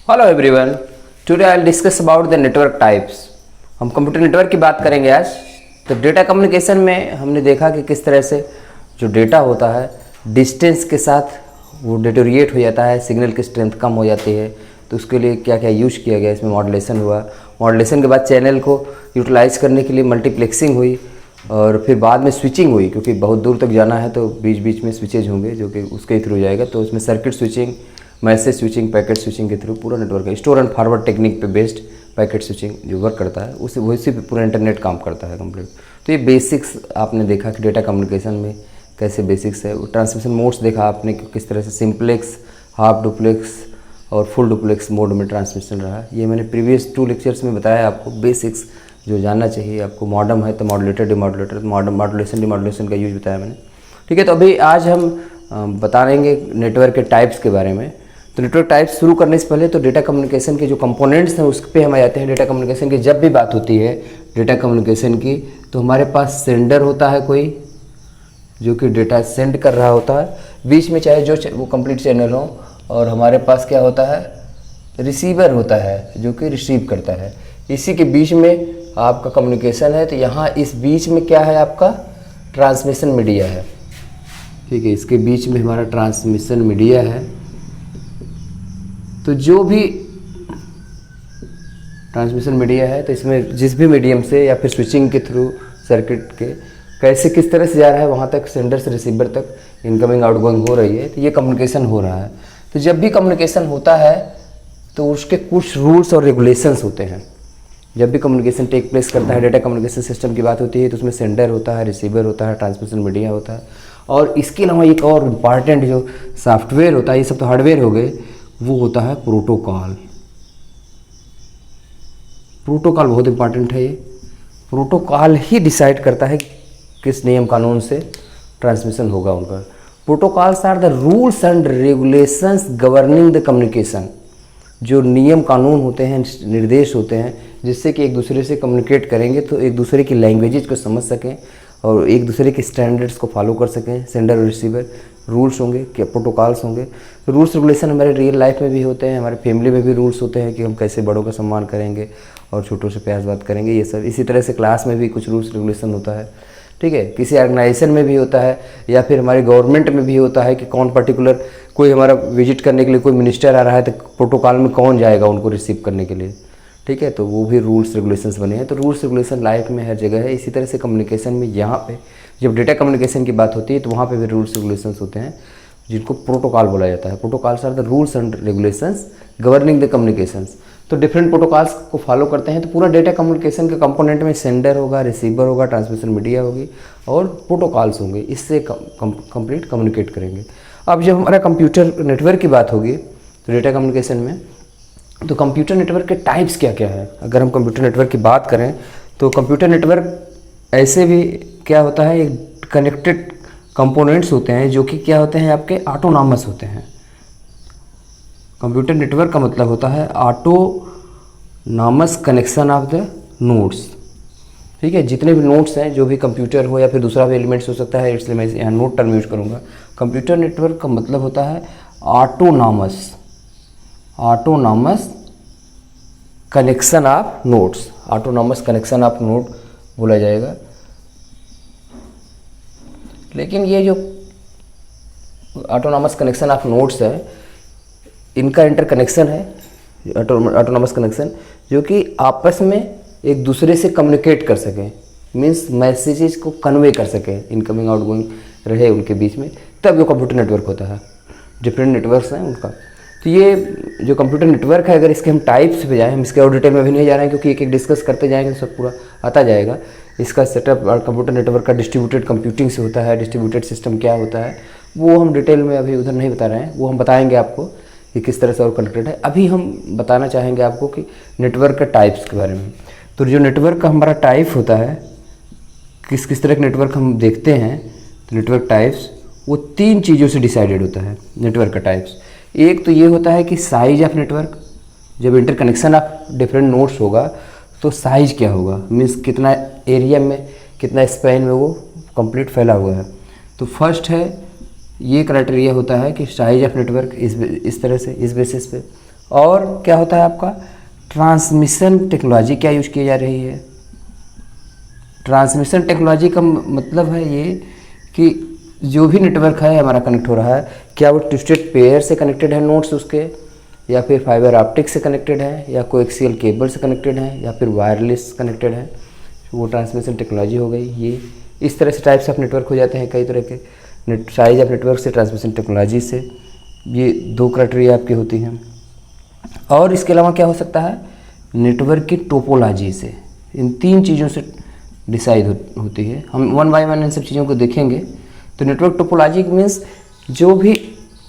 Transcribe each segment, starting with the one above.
Hello everyone, today I will discuss about the network types. हम computer network की बात करेंगे आज। तो डेटा कम्युनिकेशन में हमने देखा कि किस तरह से जो डेटा होता है डिस्टेंस के साथ वो डिटोरिएट हो जाता है, सिग्नल की स्ट्रेंथ कम हो जाती है। तो उसके लिए क्या क्या यूज किया गया, इसमें मॉड्यूलेशन हुआ। मॉड्यूलेशन के बाद चैनल को यूटिलाइज करने के लिए मल्टीप्लेक्सिंग हुई और फिर बाद में स्विचिंग हुई, क्योंकि बहुत दूर तक जाना है तो बीच बीच में स्विचेज होंगे जो कि उसके थ्रू जाएगा। तो उसमें circuit switching, message switching, packet switching के थ्रू पूरा नेटवर्क है। स्टोर एंड फॉरवर्ड टेक्निक पे बेस्ड पैकेट स्विचिंग जो वर्क करता है उसी पे पूरा इंटरनेट काम करता है कंप्लीट। तो ये बेसिक्स आपने देखा कि डेटा कम्युनिकेशन में कैसे बेसिक्स है। ट्रांसमिशन मोड्स देखा आपने कि किस तरह से सिंपलेक्स, हाफ डुप्लेक्स और फुल डुप्लेक्स मोड में ट्रांसमिशन रहा। ये मैंने प्रीवियस 2 लेक्चर्स में बताया आपको बेसिक्स जो जानना चाहिए आपको। मॉडम है तो मॉड्यूलेटर, डिमॉड्यूलेटर, मॉड्यूलेशन डिमॉड्यूलेशन का यूज बताया मैंने। ठीक है, तो अभी आज हम बताएंगे नेटवर्क के टाइप्स के बारे में। तो नेटवर्क टाइप्स शुरू करने से पहले तो डेटा कम्युनिकेशन के जो कंपोनेंट्स हैं उस पर हम आ जाते हैं। डेटा कम्युनिकेशन की जब भी बात होती है डेटा कम्युनिकेशन की, तो हमारे पास सेंडर होता है कोई जो कि डेटा सेंड कर रहा होता है, बीच में चाहे जो वो कंप्लीट चैनल हो, और हमारे पास क्या होता है, रिसीवर होता है जो कि रिसीव करता है। इसी के बीच में आपका कम्युनिकेशन है। तो यहाँ इस बीच में क्या है, आपका ट्रांसमिशन मीडिया है। ठीक है, इसके बीच में हमारा ट्रांसमिशन मीडिया है। तो जो भी ट्रांसमिशन मीडिया है, तो इसमें जिस भी मीडियम से या फिर स्विचिंग के थ्रू सर्किट के कैसे किस तरह से जा रहा है वहाँ तक, सेंडर से रिसीवर तक इनकमिंग आउटगोइंग हो रही है, तो ये कम्युनिकेशन हो रहा है। तो जब भी कम्युनिकेशन होता है तो उसके कुछ रूल्स और रेगुलेशंस होते हैं। जब भी कम्युनिकेशन टेक प्लेस करता है, डेटा कम्युनिकेशन सिस्टम की बात होती है, तो उसमें सेंडर होता है, रिसीवर होता है, ट्रांसमिशन मीडिया होता है, और इसके अलावा एक और इम्पॉर्टेंट जो सॉफ्टवेयर होता है, ये सब तो हार्डवेयर हो गए, वो होता है प्रोटोकॉल। प्रोटोकॉल बहुत इंपॉर्टेंट है। ये प्रोटोकॉल ही डिसाइड करता है किस नियम कानून से ट्रांसमिशन होगा उनका। Protocols are the rules and regulations governing the communication. जो नियम कानून होते हैं, निर्देश होते हैं, जिससे कि एक दूसरे से कम्युनिकेट करेंगे तो एक दूसरे की लैंग्वेजेज को समझ सकें और एक दूसरे के स्टैंडर्ड्स को फॉलो कर सकें। सेंडर और रिसीवर रूल्स होंगे, क्या प्रोटोकॉल्स होंगे। रूल्स रेगुलेशन हमारे रियल लाइफ में भी होते हैं, हमारे फैमिली में भी रूल्स होते हैं कि हम कैसे बड़ों का सम्मान करेंगे और छोटों से प्यार बात करेंगे। ये सब इसी तरह से क्लास में भी कुछ रूल्स रेगुलेशन होता है। ठीक है, किसी ऑर्गेनाइजेशन में भी होता है या फिर हमारे गवर्नमेंट में भी होता है कि कौन पर्टिकुलर कोई हमारा विजिट करने के लिए कोई मिनिस्टर आ रहा है तो प्रोटोकॉल में कौन जाएगा उनको रिसीव करने के लिए। ठीक है, तो वो भी रूल्स रेगुलेशंस बने हैं। तो रूल्स रेगुलेशन लाइफ में हर जगह है। इसी तरह से कम्युनिकेशन में यहाँ पे जब डेटा कम्युनिकेशन की बात होती है तो वहाँ पे भी रूल्स रेगुलेशंस होते हैं जिनको प्रोटोकॉल बोला जाता है। Protocols are the rules and regulations governing the communications. तो डिफरेंट प्रोटोकॉल्स को फॉलो करते हैं। तो पूरा डेटा कम्युनिकेशन के कंपोनेंट में सेंडर होगा, रिसीवर होगा, ट्रांसमिशन मीडिया होगी और प्रोटोकॉल्स होंगे। इससे कंप्लीट कम्युनिकेट करेंगे। अब जब हमारा कंप्यूटर नेटवर्क की बात होगी तो डेटा कम्युनिकेशन में, तो कंप्यूटर नेटवर्क के टाइप्स क्या क्या है। अगर हम कंप्यूटर नेटवर्क की बात करें तो कंप्यूटर नेटवर्क ऐसे भी क्या होता है, एक कनेक्टेड कंपोनेंट्स होते हैं जो कि क्या होते हैं, आपके ऑटोनॉमस होते हैं। कंप्यूटर नेटवर्क का मतलब होता है autonomous connection of the nodes. ठीक है, जितने भी नोड्स हैं, जो भी कंप्यूटर हो या फिर दूसरा भी एलिमेंट्स हो सकता है, इसलिए मैं यहाँ नोड टर्म यूज करूँगा। कंप्यूटर नेटवर्क का मतलब होता है autonomous connection of nodes. Autonomous connection of node बोला जाएगा। लेकिन ये जो ऑटोनॉमस कनेक्शन ऑफ नोड्स है, इनका इंटरकनेक्शन है, ऑटोनॉमस कनेक्शन, जो कि आपस में एक दूसरे से कम्युनिकेट कर सकें, मीन्स मैसेजेस को कन्वे कर सकें, इनकमिंग आउटगोइंग रहे उनके बीच में, तब जो कंप्यूटर नेटवर्क होता है। डिफरेंट नेटवर्क्स हैं उनका। तो ये जो कंप्यूटर नेटवर्क है, अगर इसके हम टाइप्स पे जाएँ, हम इसके और डिटेल में भी नहीं जा रहे हैं क्योंकि एक एक डिस्कस करते जाएंगे तो सब पूरा आता जाएगा। इसका सेटअप कंप्यूटर नेटवर्क का डिस्ट्रीब्यूटेड कंप्यूटिंग से होता है। डिस्ट्रीब्यूटेड सिस्टम क्या होता है वो हम डिटेल में अभी उधर नहीं बता रहे हैं, वो हम बताएंगे आपको कि किस तरह से और कनेक्टेड है। अभी हम बताना चाहेंगे आपको कि नेटवर्क के टाइप्स के बारे में। तो जो नेटवर्क का हमारा टाइप होता है, किस किस तरह के नेटवर्क हम देखते हैं, तो नेटवर्क टाइप्स वो 3 चीज़ों से डिसाइडेड होता है नेटवर्क का टाइप्स। एक तो ये होता है कि साइज ऑफ नेटवर्क। जब इंटरकनेक्शन ऑफ डिफरेंट नोड्स होगा तो साइज क्या होगा, मीन्स कितना एरिया में, कितना स्पैन में वो कंप्लीट फैला हुआ है। तो फर्स्ट है, ये क्राइटेरिया होता है कि साइज ऑफ नेटवर्क इस तरह से, इस बेसिस पे। और क्या होता है आपका ट्रांसमिशन टेक्नोलॉजी क्या यूज की जा रही है। ट्रांसमिशन टेक्नोलॉजी का मतलब है ये कि जो भी नेटवर्क है हमारा कनेक्ट हो रहा है, क्या वो ट्विस्टेड पेयर से कनेक्टेड है नोड्स उसके, या फिर फाइबर ऑप्टिक से कनेक्टेड है, या कोएक्सियल केबल से कनेक्टेड है, या फिर वायरलेस कनेक्टेड है, वो ट्रांसमिशन टेक्नोलॉजी हो गई। ये इस तरह से टाइप्स ऑफ नेटवर्क हो जाते हैं, कई तरह के साइज ऑफ नेटवर्क से, ट्रांसमिशन टेक्नोलॉजी से, ये 2 क्राइटेरिया आपकी होती हैं। और इसके अलावा क्या हो सकता है, नेटवर्क की टोपोलॉजी से, इन 3 चीज़ों से डिसाइड होती है। हम वन बाय वन इन सब चीज़ों को देखेंगे। तो नेटवर्क टोपोलॉजी मीन्स जो भी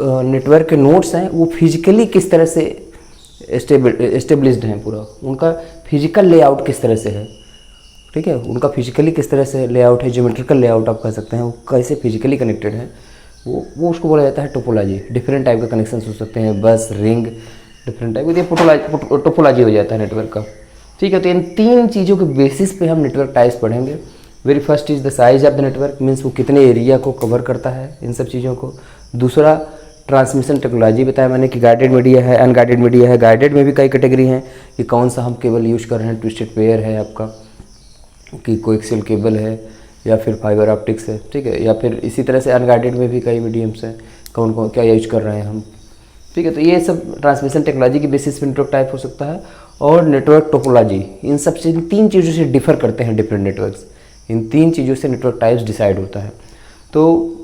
नेटवर्क के नोड्स हैं वो फिजिकली किस तरह से एस्टेब्लिश्ड हैं, पूरा उनका फिजिकल लेआउट किस तरह से है, ठीक है, उनका फिजिकली किस तरह से लेआउट है, ज्योमेट्रिकल लेआउट आप कह सकते हैं, वो कैसे फिजिकली कनेक्टेड है, वो उसको बोला जाता है टोपोलॉजी। डिफरेंट टाइप के कनेक्शन हो सकते हैं, बस, रिंग, डिफरेंट टाइप, ये टोपोलॉजी हो जाता है नेटवर्क का, ठीक है। तो इन 3 चीज़ों के बेसिस पे हम नेटवर्क टाइप्स पढ़ेंगे। Very first is the size of the network, means वो कितने एरिया को कवर करता है, इन सब चीज़ों को। दूसरा ट्रांसमिशन टेक्नोलॉजी बताया मैंने कि गाइडेड मीडिया है, अनगाइडेड मीडिया है। गाइडेड में भी कई कैटेगरी हैं कि कौन सा हम केबल यूज कर रहे हैं, ट्विस्टेड पेयर है आपका, कि कोएक्सियल केबल है, या फिर फाइबर ऑप्टिक्स है, ठीक है, या फिर इसी तरह से अनगाइडेड में भी कई मीडियम्स हैं, कौन कौन क्या यूज कर रहे हैं हम, ठीक है। तो ये सब ट्रांसमिशन टेक्नोलॉजी की बेसिस पे नेटवर्क टाइप हो सकता है। और नेटवर्क टोपोलॉजी, इन सब से 3 चीज़ों से डिफर करते हैं डिफरेंट नेटवर्क्स, इन 3 चीज़ों से नेटवर्क टाइप्स डिसाइड होता है। तो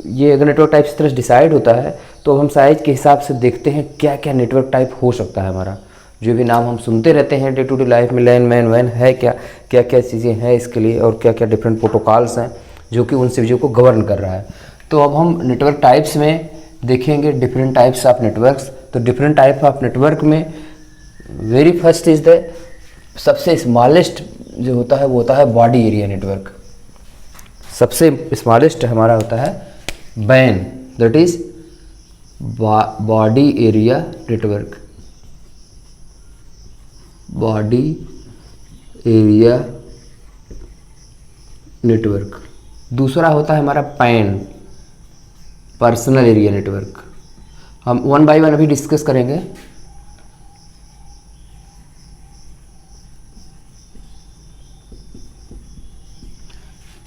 ये अगर नेटवर्क टाइप इस तरह से डिसाइड होता है तो हम साइज के हिसाब से देखते हैं क्या क्या नेटवर्क टाइप हो सकता है हमारा। जो भी नाम हम सुनते रहते हैं डे टू डे लाइफ में, लैन, मैन, वैन है, क्या क्या क्या चीज़ें हैं इसके लिए, और क्या क्या डिफरेंट प्रोटोकॉल्स हैं जो कि उन चीज़ों को गवर्न कर रहा है। तो अब हम नेटवर्क टाइप्स में देखेंगे डिफरेंट टाइप्स ऑफ नेटवर्क्स। तो डिफरेंट टाइप ऑफ नेटवर्क में वेरी फर्स्ट इज द सबसे स्मॉलेस्ट जो होता है वो होता है बॉडी एरिया नेटवर्क। सबसे स्मॉलेस्ट हमारा होता है ban, that is body area network, body area network. दूसरा होता है हमारा पैन, पर्सनल एरिया नेटवर्क। हम वन बाय वन अभी डिस्कस करेंगे।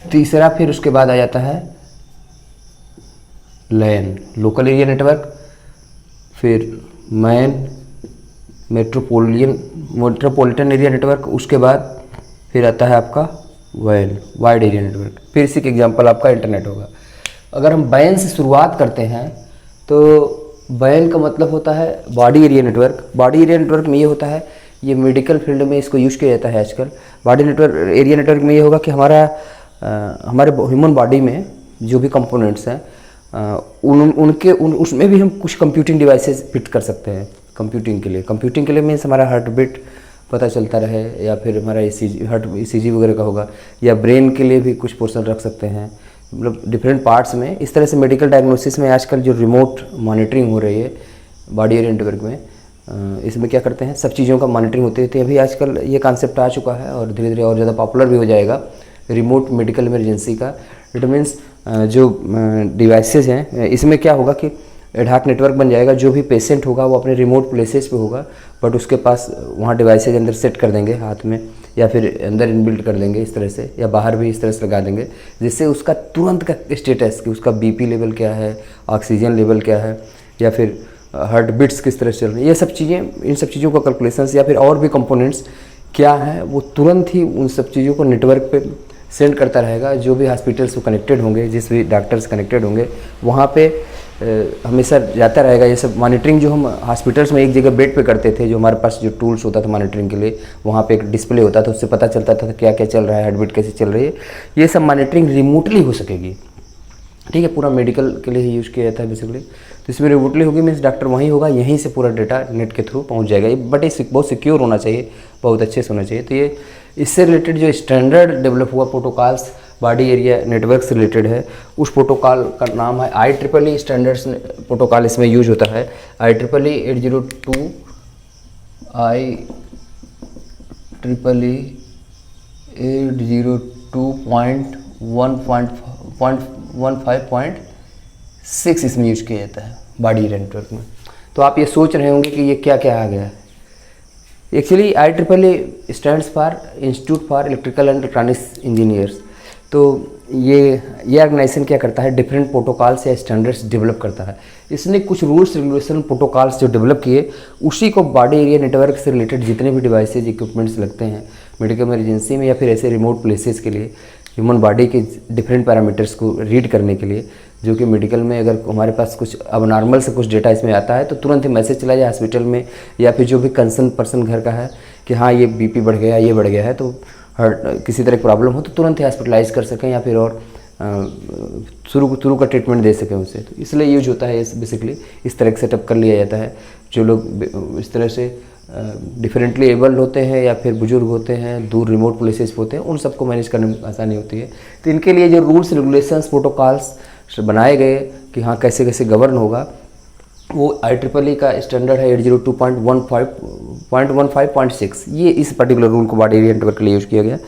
तीसरा फिर उसके बाद आ जाता है लैन, लोकल एरिया नेटवर्क, फिर मैन, मेट्रोपॉलिटन एरिया नेटवर्क, उसके बाद फिर आता है आपका वैन, वाइड एरिया नेटवर्क। फिर इसी के एग्जांपल आपका इंटरनेट होगा। अगर हम बैन से शुरुआत करते हैं तो बैन का मतलब होता है body area network. Body area network में ये होता है, ये मेडिकल फील्ड में इसको यूज किया जाता है आजकल। बॉडी नेटवर्क एरिया नेटवर्क में ये होगा कि हमारे ह्यूमन बॉडी में जो भी कंपोनेंट्स हैं उसमें भी हम कुछ कंप्यूटिंग डिवाइसेस फिट कर सकते हैं कंप्यूटिंग के लिए मीन्स हमारा हार्ट बीट पता चलता रहे, या फिर हमारा ECG वगैरह का होगा, या ब्रेन के लिए भी कुछ पोर्शन रख सकते हैं, मतलब डिफरेंट पार्ट्स में। इस तरह से मेडिकल डायग्नोसिस में आजकल जो रिमोट मॉनिटरिंग हो रही है बॉडी एरिया नेटवर्क में, इसमें क्या करते हैं, सब चीज़ों का मॉनिटरिंग होती है। तो अभी आजकल ये कॉन्सेप्ट आ चुका है और धीरे धीरे और ज़्यादा पॉपुलर भी हो जाएगा रिमोट मेडिकल इमरजेंसी का। इट मीन्स जो डिवाइसेज हैं इसमें क्या होगा कि एडहॉक नेटवर्क बन जाएगा। जो भी पेशेंट होगा वो अपने रिमोट प्लेसेस पे होगा, बट उसके पास वहाँ डिवाइसेज अंदर सेट कर देंगे हाथ में, या फिर अंदर इनबिल्ट कर देंगे इस तरह से, या बाहर भी इस तरह से लगा देंगे, जिससे उसका तुरंत का स्टेटस कि उसका BP लेवल क्या है, ऑक्सीजन लेवल क्या है, या फिर हार्ट बीट्स किस तरह से चल रही है, ये सब चीज़ें, इन सब चीज़ों का कैलकुलेशंस या फिर और भी कंपोनेंट्स क्या हैं, वो तुरंत ही उन सब चीज़ों को नेटवर्क पे सेंड करता रहेगा। जो भी हॉस्पिटल से कनेक्टेड होंगे, जिस भी डॉक्टर से कनेक्टेड होंगे, वहाँ पे हमेशा जाता रहेगा ये सब मॉनिटरिंग। जो हम हॉस्पिटल्स में एक जगह बेड पे करते थे, जो हमारे पास जो टूल्स होता था मॉनिटरिंग के लिए, वहाँ पे एक डिस्प्ले होता था, उससे पता चलता था क्या क्या चल रहा है, हार्ट बीट कैसे चल रही है। ये सब मॉनिटरिंग रिमोटली हो सकेगी, ठीक है, पूरा मेडिकल के लिए ही यूज़ किया जाता है बेसिकली। तो इसमें रिमोटली होगी मीन्स डॉक्टर वहीं होगा, यहीं से पूरा डेटा नेट के थ्रू पहुंच जाएगा। ये बट ये बहुत सिक्योर होना चाहिए, बहुत अच्छे से होना चाहिए। तो ये इससे रिलेटेड जो स्टैंडर्ड डेवलप हुआ प्रोटोकॉल्स बॉडी एरिया नेटवर्क से रिलेटेड है, उस प्रोटोकॉल का नाम है IEEE स्टैंडर्ड्स प्रोटोकॉल। इसमें यूज होता है IEEE 802.15.6 इसमें यूज किया जाता है बॉडी एरिया नेटवर्क में। तो आप ये सोच रहे होंगे कि ये क्या क्या आ गया है। Actually IEEE stands for institute for electrical and electronics engineers. तो ये ऑर्गेनाइजेशन क्या करता है, डिफरेंट प्रोटोकॉल्स या स्टैंडर्ड्स डेवलप करता है। इसने कुछ रूल्स रेगुलेशन प्रोटोकॉल्स जो डेवलप किए, उसी को बॉडी एरिया नेटवर्क से रिलेटेड जितने भी डिवाइसेज इक्विपमेंट्स लगते हैं मेडिकल इमरजेंसी में या फिर ऐसे रिमोट प्लेसेस के लिए, ह्यूमन बॉडी के डिफरेंट पैरामीटर्स को रीड करने के लिए, जो कि मेडिकल में अगर हमारे पास कुछ अब नॉर्मल से कुछ डेटा इसमें आता है तो तुरंत ही मैसेज चला जाए हॉस्पिटल में, या फिर जो भी कंसर्न पर्सन घर का है कि हाँ ये BP बढ़ गया, ये बढ़ गया है, तो किसी तरह की प्रॉब्लम हो तो तुरंत ही हॉस्पिटलाइज कर सकें या फिर और शुरू का ट्रीटमेंट दे सकें उसे। तो इसलिए यूज होता है बेसिकली इस तरह से सेटअप कर लिया जाता है। जो लोग इस तरह से डिफरेंटली एबल्ड होते हैं या फिर बुजुर्ग होते हैं, दूर रिमोट प्लेसेस होते हैं, उन सबको मैनेज करने में आसानी होती है। तो इनके लिए जो रूल्स रेगुलेशंस प्रोटोकॉल्स बनाए गए कि हाँ कैसे कैसे गवर्न होगा, वो IEEE का स्टैंडर्ड है 802.15.6। ये इस पर्टिकुलर रूल को बॉडी एरिया नेटवर्क के लिए यूज़ किया गया।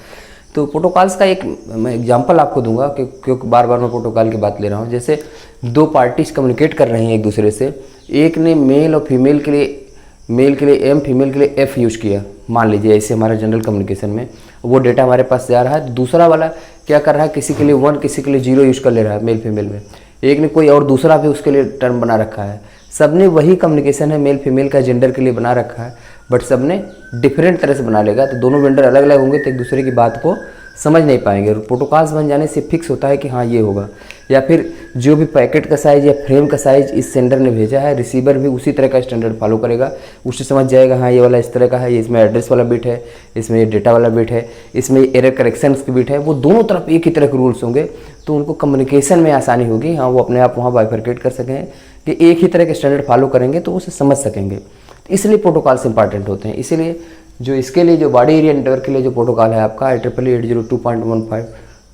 तो प्रोटोकॉल्स का एक मैं एग्जांपल आपको दूंगा क्योंकि बार बार मैं प्रोटोकॉल की बात ले रहा हूँ। जैसे दो पार्टीज कम्युनिकेट कर रही हैं एक दूसरे से, एक ने मेल और फीमेल के लिए M, फीमेल के लिए F यूज़ किया, मान लीजिए ऐसे हमारा जनरल कम्युनिकेशन में वो डेटा हमारे पास जा रहा है। दूसरा वाला क्या कर रहा है, किसी के लिए 1 किसी के लिए 0 यूज़ कर ले रहा है मेल फीमेल में। एक ने कोई और दूसरा भी उसके लिए टर्म बना रखा है। सबने वही कम्युनिकेशन है मेल फीमेल का जेंडर के लिए बना रखा है, बट सबने डिफरेंट तरह से बना लेगा। तो दोनों वेंडर अलग अलग होंगे तो एक दूसरे की बात को समझ नहीं पाएंगे। और प्रोटोकॉल्स बन जाने से फिक्स होता है कि हाँ ये होगा। या फिर जो भी पैकेट का साइज़ या फ्रेम का साइज़ इस सेंडर ने भेजा है, रिसीवर भी उसी तरह का स्टैंडर्ड फॉलो करेगा। उससे समझ जाएगा हाँ ये वाला इस तरह का है, इसमें एड्रेस वाला बिट है, इसमें डेटा वाला बिट है, इसमें एरर करेक्शंस की बिट है। वो दोनों तरफ एक ही तरह के रूल्स होंगे तो उनको कम्युनिकेशन में आसानी होगी। हाँ वो अपने आप वहाँ बाइफरकेट कर सकें कि एक ही तरह के स्टैंडर्ड फॉलो करेंगे तो उसे समझ सकेंगे। इसलिए प्रोटोकॉल्स इंपॉर्टेंट होते हैं। इसीलिए जो इसके लिए जो बॉडी एरिया नेटवर्क के लिए जो प्रोटोकॉल है आपका IEEE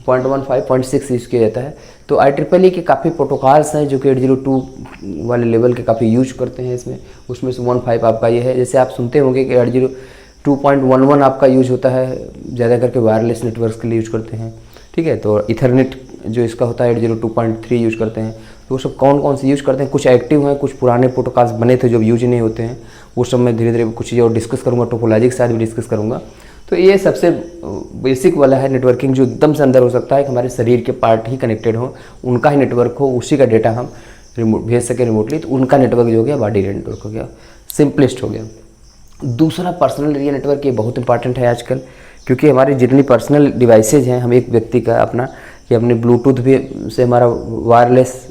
802.15.6 यूज़ किया जाता है। तो IEEE के काफ़ी प्रोटोकॉल्स हैं जो कि 802 वाले लेवल के काफ़ी यूज करते हैं इसमें। उसमें से 15 आपका ये है। जैसे आप सुनते होंगे कि 802.11 आपका यूज होता है ज़्यादा करके वायरलेस नेटवर्क्स के लिए यूज करते हैं, ठीक है। तो इथरनेट जो इसका होता है 802.3 यूज करते हैं। तो वो सब कौन कौन से यूज करते हैं, कुछ एक्टिव हैं, कुछ पुराने प्रोटोकॉल्स बने थे जो यूज नहीं होते हैं, वो सब मैं धीरे धीरे कुछ चीज़ें और डिस्कस करूँगा, टोपोलॉजी के साथ भी डिस्कस करूँगा। तो ये सबसे बेसिक वाला है नेटवर्किंग, जो एकदम से अंदर हो सकता है कि हमारे शरीर के पार्ट ही कनेक्टेड हो, उनका ही नेटवर्क हो, उसी का डेटा हम भेज सकें रिमोटली, तो उनका नेटवर्क जो हो गया बॉडी एरिया नेटवर्क हो गया, सिंपलेस्ट हो गया। दूसरा पर्सनल एरिया नेटवर्क, ये बहुत इंपॉर्टेंट है आजकल, क्योंकि हमारी जितनी पर्सनल डिवाइसेज हैं, हम एक व्यक्ति का अपना कि अपने ब्लूटूथ भी से हमारा वायरलेस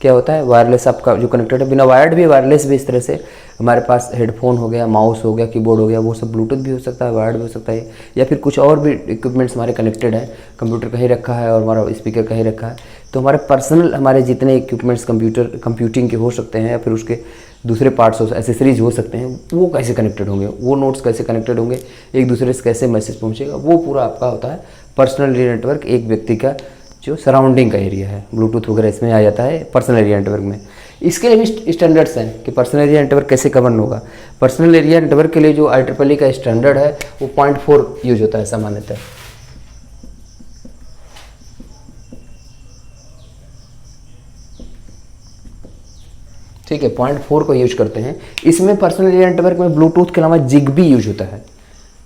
क्या होता है, वायरलेस आपका जो कनेक्टेड है, बिना वायर्ड भी वायरलेस भी, इस तरह से हमारे पास हेडफोन हो गया, माउस हो गया, कीबोर्ड हो गया, वो सब ब्लूटूथ भी हो सकता है, वायर्ड भी हो सकता है, या फिर कुछ और भी इक्विपमेंट्स हमारे कनेक्टेड है, कंप्यूटर कहीं रखा है और हमारा स्पीकर कहीं रखा है। तो हमारे पर्सनल हमारे जितने इक्विपमेंट्स कंप्यूटिंग के हो सकते हैं या फिर उसके दूसरे पार्ट्स हो, एसेसरीज हो सकते हैं, वो कैसे कनेक्टेड होंगे, वो नोट्स कैसे कनेक्टेड होंगे, एक दूसरे से कैसे मैसेज पहुँचेगा, वो पूरा आपका होता है पर्सनल एरिया नेटवर्क। एक व्यक्ति का जो सराउंडिंग का एरिया है, ब्लूटूथ वगैरह इसमें आ जाता है पर्सनल एरिया नेटवर्क में। इसके लिए भी स्टैंडर्ड्स हैं कि पर्सनल एरिया नेटवर्क कैसे गवर्न होगा। पर्सनल एरिया नेटवर्क के लिए जो IEEE का स्टैंडर्ड है वो 0.4 यूज होता है सामान्यतः। ठीक है, 0.4 को यूज करते हैं। इसमें पर्सनल एरिया नेटवर्क में ब्लूटूथ के अलावा जिगबी यूज होता है।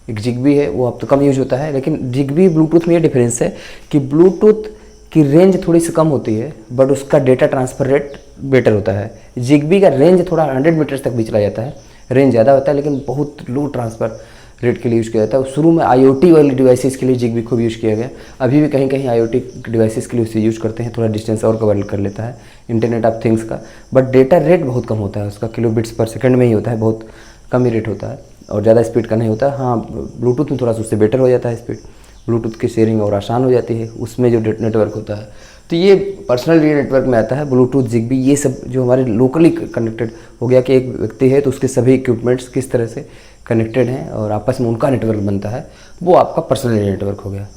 एक जिगबी है, वो अब तो कम यूज होता है, लेकिन जिगबी ब्लूटूथ में ये डिफरेंस है कि ब्लूटूथ की रेंज थोड़ी सी कम होती है बट उसका डेटा ट्रांसफर रेट बेटर होता है। जिगबी का रेंज थोड़ा 100 मीटर्स तक भी चला जाता है, रेंज ज़्यादा होता है लेकिन बहुत लो ट्रांसफर रेट के लिए यूज़ किया जाता है। शुरू में IoT वाली डिवाइसेस के लिए जिगबी खूब यूज़ किया गया, अभी भी कहीं कहीं IoT डिवाइसेस के लिए उसे यूज़ करते हैं, थोड़ा डिस्टेंस और कवर कर लेता है इंटरनेट ऑफ थिंग्स का, बट डेटा रेट बहुत कम होता है उसका, किलोबिट्स पर सेकंड में ही होता है, बहुत कम ही रेट होता है और ज़्यादा स्पीड का नहीं होता। हाँ, ब्लूटूथ में थोड़ा सा उससे बेटर हो जाता है स्पीड, ब्लूटूथ की शेयरिंग और आसान हो जाती है उसमें जो नेटवर्क होता है। तो ये पर्सनल एरिया नेटवर्क में आता है ब्लूटूथ, जिगबी, ये सब जो हमारे लोकली कनेक्टेड हो गया कि एक व्यक्ति है तो उसके सभी इक्विपमेंट्स किस तरह से कनेक्टेड हैं और आपस में उनका नेटवर्क बनता है, वो आपका पर्सनल एरिया नेटवर्क हो गया।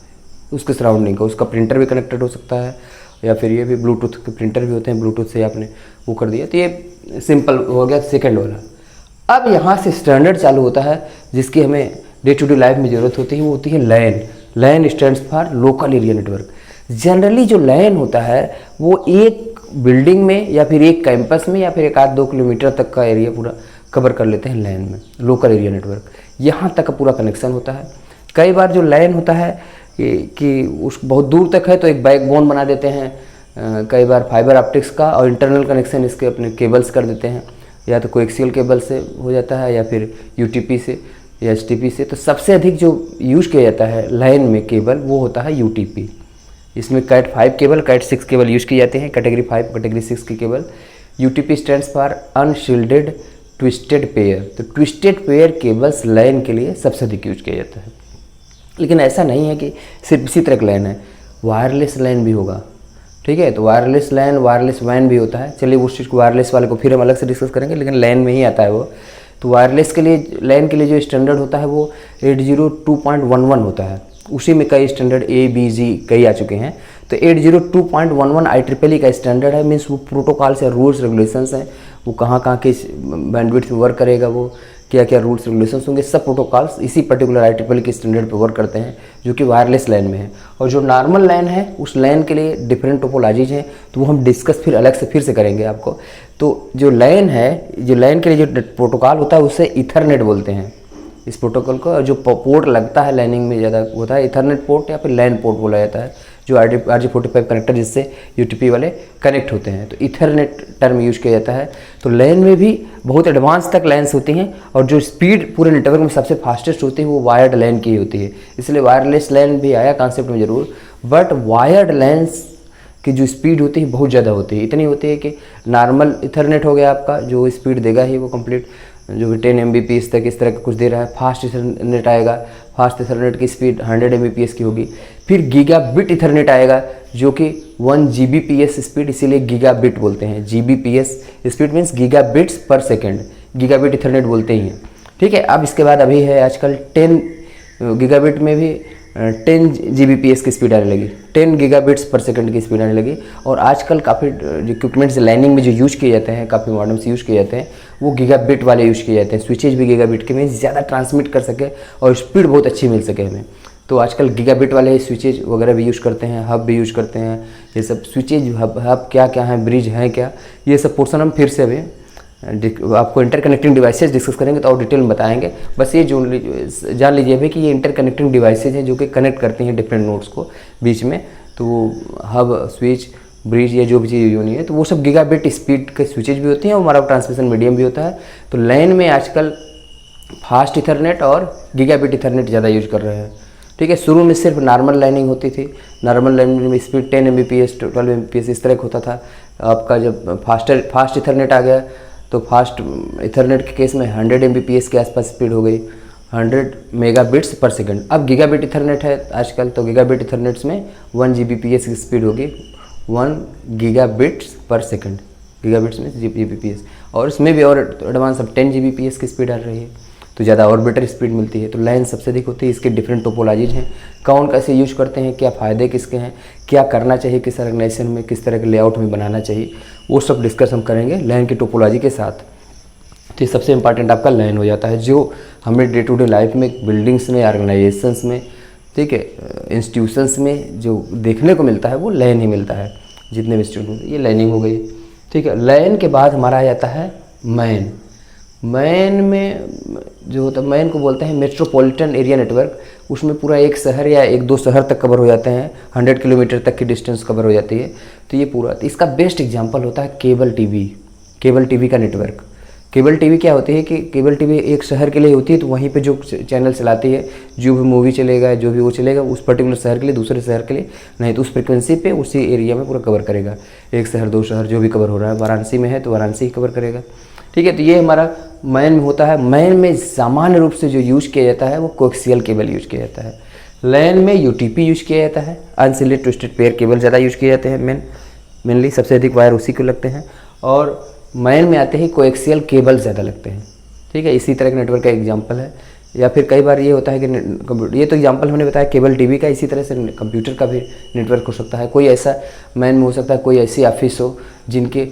उसके सराउंडिंग का उसका प्रिंटर भी कनेक्टेड हो सकता है या फिर ये भी ब्लूटूथ के प्रिंटर भी होते हैं, ब्लूटूथ से आपने वो कर दिया। तो ये सिंपल हो गया सेकेंड वाला। अब यहाँ से स्टैंडर्ड चालू होता है जिसकी हमें डे टू डे लाइफ में ज़रूरत होती है, वो होती है LAN. LAN stands for local area network. Generally जो लैन होता है वो एक बिल्डिंग में या फिर एक कैंपस में या फिर 1-2 किलोमीटर तक का एरिया पूरा कवर कर लेते हैं लैन में, लोकल एरिया नेटवर्क। यहाँ तक का पूरा कनेक्शन होता है। कई बार जो लैन होता है कि उस बहुत दूर तक है तो एक बैकबोन बना देते हैं, कई बार फाइबर ऑप्टिक्स का, और इंटरनल कनेक्शन इसके अपने केबल्स कर देते हैं, या तो कोएक्सियल केबल से हो जाता है या फिर यूटीपी से या एचटीपी से। तो सबसे अधिक जो यूज किया जाता है लाइन में केबल वो होता है यूटीपी। इसमें cat 5 cable, cat 6 cable use किए जाते हैं, कैटेगरी 5 कैटेगरी 6 की cable. UTP stands for unshielded twisted pair. तो ट्विस्टेड पेयर केबल्स लाइन के लिए सबसे अधिक यूज किया जाता है। लेकिन ऐसा नहीं है कि सिर्फ इसी तरह का लाइन है, वायरलेस लाइन भी होगा, ठीक है। तो वायरलेस लैन, वायरलेस वैन भी होता है। चलिए उस चीज़ को, वायरलेस वाले को फिर हम अलग से डिस्कस करेंगे, लेकिन लैन में ही आता है वो। तो वायरलेस के लिए, लैन के लिए जो स्टैंडर्ड होता है वो 802.11 होता है। उसी में कई स्टैंडर्ड ABG कई आ चुके हैं। तो 802.11 IEEE का स्टैंडर्ड है, मीन्स वो प्रोटोकॉल्स या रूल्स रेगुलेशंस हैं, वो कहाँ कहाँ के बैंडविड्थ में वर्क करेगा, वो क्या क्या रूल्स रेगुलेशंस होंगे, सब प्रोटोकॉल्स इसी पर्टिकुलर IEEE के स्टैंडर्ड पे वर्क करते हैं, जो कि वायरलेस लाइन में है। और जो नॉर्मल लाइन है उस लाइन के लिए डिफरेंट टोपोलॉजीज हैं, तो वो हम डिस्कस फिर अलग से फिर से करेंगे आपको। तो जो लाइन है, जो लाइन के लिए जो प्रोटोकॉल होता है उसे ईथरनेट बोलते हैं इस प्रोटोकॉल को। जो पोर्ट लगता है लाइनिंग में ज़्यादा होता है ईथरनेट पोर्ट या फिर लैन पोर्ट बोला जाता है, जो RJ45 कनेक्टर जिससे यूटीपी वाले कनेक्ट होते हैं। तो ईथरनेट टर्म यूज किया जाता है। तो लैन में भी बहुत एडवांस तक लाइन्स होती हैं, और जो स्पीड पूरे नेटवर्क में सबसे फास्टेस्ट होती है वो वायर्ड लैन की होती है। इसलिए वायरलेस लैन भी आया कॉन्सेप्ट में ज़रूर, बट वायर्ड लैन्स की जो स्पीड होती है बहुत ज़्यादा होती है। इतनी होती है कि नॉर्मल इथरनेट हो गया आपका, जो स्पीड देगा ही वो कंप्लीट, जो भी 10 Mbps तक इस तरह का कुछ दे रहा है। फास्ट इथरनेट आएगा, फास्ट इथरनेट की स्पीड 100 Mbps की होगी। फिर गीगाबिट इथरनेट आएगा जो कि 1 Gbps स्पीड, इसीलिए गीगाबिट बोलते हैं। Gbps speed means gigabits per second, gigabit Ethernet बोलते ही हैं, ठीक है। अब इसके बाद अभी है आजकल 10 गीगाबिट में भी 10 Gbps की स्पीड आने लगी, 10 गीगाबिट्स पर सेकंड की स्पीड आने लगी। और आजकल काफ़ी इक्विपमेंट्स लाइनिंग में जो यूज किए जाते हैं, काफ़ी मॉडम्स यूज किए जाते हैं, वो गीगाबिट वाले यूज किए जाते हैं। स्विचेज भी गीगाबिट के में ज़्यादा ट्रांसमिट कर सके और स्पीड बहुत अच्छी मिल सके हमें। तो आजकल गीगाबिट वाले स्विचेज वगैरह भी यूज करते हैं, हब भी यूज करते हैं। ये सब स्विचेज हब क्या क्या है, ब्रिज हैं क्या, ये सब पोर्सन हम फिर से अभी आपको इंटरकनेक्टिंग डिवाइसेज डिस्कस करेंगे तो और डिटेल में बताएंगे। बस ये जान लीजिए भी कि ये इंटरकनेक्टिंग डिवाइसेज हैं जो कि कनेक्ट करती हैं डिफरेंट नोड्स को बीच में। तो हब, स्विच, ब्रिज या जो भी चीज़ होनी है तो वो सब गीगाबिट स्पीड के स्विचेज भी होती हैं और हमारा ट्रांसमिशन मीडियम भी होता है। तो लाइन में आजकल फास्ट इथरनेट और गीगाबिट इथरनेट ज़्यादा यूज कर रहे हैं, ठीक है। शुरू में सिर्फ नॉर्मल लाइनिंग होती थी, नॉर्मल लाइनिंग में स्पीड 10 Mbps 12 Mbps इस तरह का होता था। आपका जब फास्ट इथरनेट आ गया तो फास्ट इथरनेट के केस में 100 Mbps के आसपास स्पीड हो गई, 100 मेगाबिट्स पर सेकंड। अब गीगाबिट इथरनेट है आजकल, तो गीगाबिट इथरनेट्स में 1 Gbps की स्पीड होगी, 1 गीगाबिट्स पर सेकंड, गीगाबिट्स में Gbps। और इसमें भी और एडवांस अब 10 Gbps की स्पीड आ रही है, तो ज़्यादा और बेटर स्पीड मिलती है। तो लाइन सबसे अधिक होती है। इसके डिफरेंट टोपोलॉजीज हैं, कौन कैसे यूज करते हैं, क्या फ़ायदे किसके हैं, क्या करना चाहिए किस ऑर्गेनाइजेशन में, किस तरह के लेआउट में बनाना चाहिए, वो सब डिस्कस हम करेंगे लाइन की टोपोलॉजी के साथ। तो ये सबसे इंपॉर्टेंट आपका लाइन हो जाता है, जो हमें डे टू डे लाइफ में बिल्डिंग्स में, ऑर्गेनाइजेशंस में, ठीक है, इंस्टीट्यूशंस में जो देखने को मिलता है वो लाइन ही मिलता है। जितने भी इंस्टीट्यूट, ये लाइनिंग हो गई, ठीक है। लाइन के बाद हमारा आ जाता है मैन। मैन में जो होता है, मैन को बोलते हैं मेट्रोपॉलिटन एरिया नेटवर्क। उसमें पूरा एक शहर या 1-2 शहर तक कवर हो जाते हैं, 100 किलोमीटर तक की डिस्टेंस कवर हो जाती है। तो ये पूरा, तो इसका बेस्ट एग्जांपल होता है केबल टीवी, केबल टीवी का नेटवर्क। केबल टीवी क्या होती है कि केबल टीवी एक शहर के लिए होती है, तो वहीं पे जो चैनल चलाती है, जो भी मूवी चलेगा, जो भी वो चलेगा उस पर्टिकुलर शहर के लिए, दूसरे शहर के लिए नहीं, तो उस फ्रिक्वेंसी पे उसी एरिया में पूरा कवर करेगा। एक शहर, 2 शहर जो भी कवर हो रहा है, वाराणसी में है तो वाराणसी ही कवर करेगा, ठीक है। तो ये हमारा मैन में होता है। मैन में सामान्य रूप से जो यूज किया जाता है वो कोएक्सियल केबल यूज किया जाता है। लैन में यूटीपी यूज किया जाता है, अनसिलेक्टेड ट्विस्टेड पेयर केबल ज़्यादा यूज किए जाते हैं। मेनली सबसे अधिक वायर उसी को लगते हैं। और मैन में आते ही कोएक्सियल केबल ज़्यादा लगते हैं, ठीक है। इसी तरह के नेटवर्क का एग्जांपल है। या फिर कई बार ये होता है कि ये तो एग्जांपल हमने बताया केबल टीवी का, इसी तरह से कंप्यूटर का भी नेटवर्क हो सकता है। कोई ऐसा मैन में हो सकता है, कोई ऐसी ऑफिस हो जिनके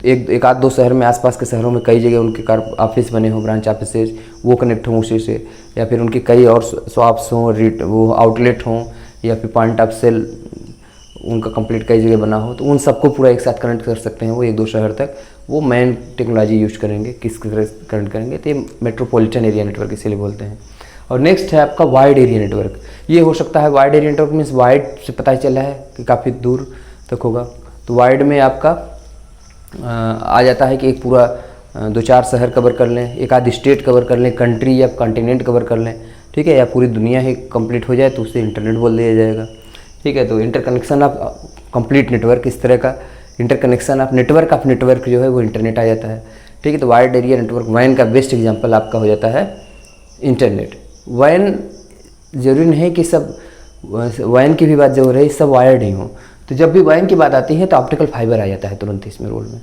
एक आध 2 शहर में, आसपास के शहरों में कई जगह उनके ऑफिस बने हों, ब्रांच ऑफिसेज, वो कनेक्ट हों उसी से। या फिर उनकी कई और शॉप्स हों, वो आउटलेट हों, या फिर पॉइंट ऑफ सेल उनका कंप्लीट कई जगह बना हो, तो उन सबको पूरा एक साथ कनेक्ट कर सकते हैं वो 1-2 शहर तक। वो मेन टेक्नोलॉजी यूज करेंगे, किस तरह कनेक्ट करेंगे, तो ये मेट्रोपॉलिटन एरिया नेटवर्क इसीलिए बोलते हैं। और नेक्स्ट है आपका वाइड एरिया नेटवर्क। ये हो सकता है wide area network means wide से पता चला है कि काफ़ी दूर तक होगा। तो वाइड में आपका आ जाता है कि एक पूरा 2-4 शहर कवर कर लें, एक आध स्टेट कवर कर लें, कंट्री या कॉन्टिनेंट कवर कर लें, ठीक है, या पूरी दुनिया ही कंप्लीट हो जाए तो उसे इंटरनेट बोल दिया जाएगा, ठीक है। तो इंटरकनेक्शन ऑफ कंप्लीट नेटवर्क, इस तरह का इंटरकनेक्शन ऑफ नेटवर्क जो है वो इंटरनेट आ जाता है, ठीक है। तो वाइड एरिया नेटवर्क वैन का बेस्ट एग्जांपल आपका हो जाता है इंटरनेट। वैन जरूरी नहीं कि सब वैन की भी बात जो हो रही सब वायर्ड ही हो, तो जब भी वैन की बात आती है तो ऑप्टिकल फाइबर आ जाता है तुरंत इसमें रोल में।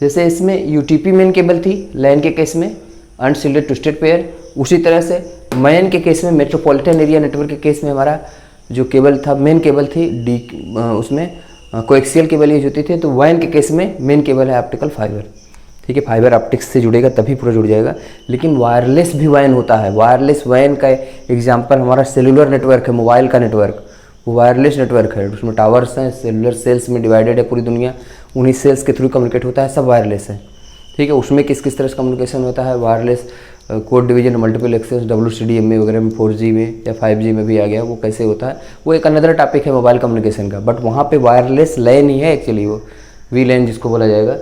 जैसे इसमें यूटीपी मेन केबल थी लैन के केस में, अनशिल्डेड ट्विस्टेड पेयर, उसी तरह से मैन के केस में मेट्रोपॉलिटन एरिया नेटवर्क के केस में हमारा जो केबल था मेन केबल थी उसमें कोएक्सियल केबल यूज होती थी। तो वैन के केस में मेन केबल है ऑप्टिकल फाइबर, ठीक है। फाइबर ऑप्टिक्स से जुड़ेगा तभी पूरा जुड़ जाएगा। लेकिन वायरलेस भी वैन होता है। वायरलेस वैन का एग्जांपल हमारा सेलुलर नेटवर्क है, मोबाइल का नेटवर्क, वो वायरलेस नेटवर्क है। उसमें टावर्स हैं, सेलुलर सेल्स में डिवाइडेड है पूरी दुनिया, उन्हीं सेल्स के थ्रू कम्युनिकेट होता है, सब वायरलेस है, ठीक है। उसमें किस किस तरह से कम्युनिकेशन होता है, wireless code division, multiple access, WCDMA वगैरह में 4G में या 5G में भी आ गया, वो कैसे होता है वो एक अनदर टॉपिक है मोबाइल कम्युनिकेशन का। बट वहाँ पे वायरलेस लैन ही है एक्चुअली, वो वी लैन जिसको बोला जाएगा,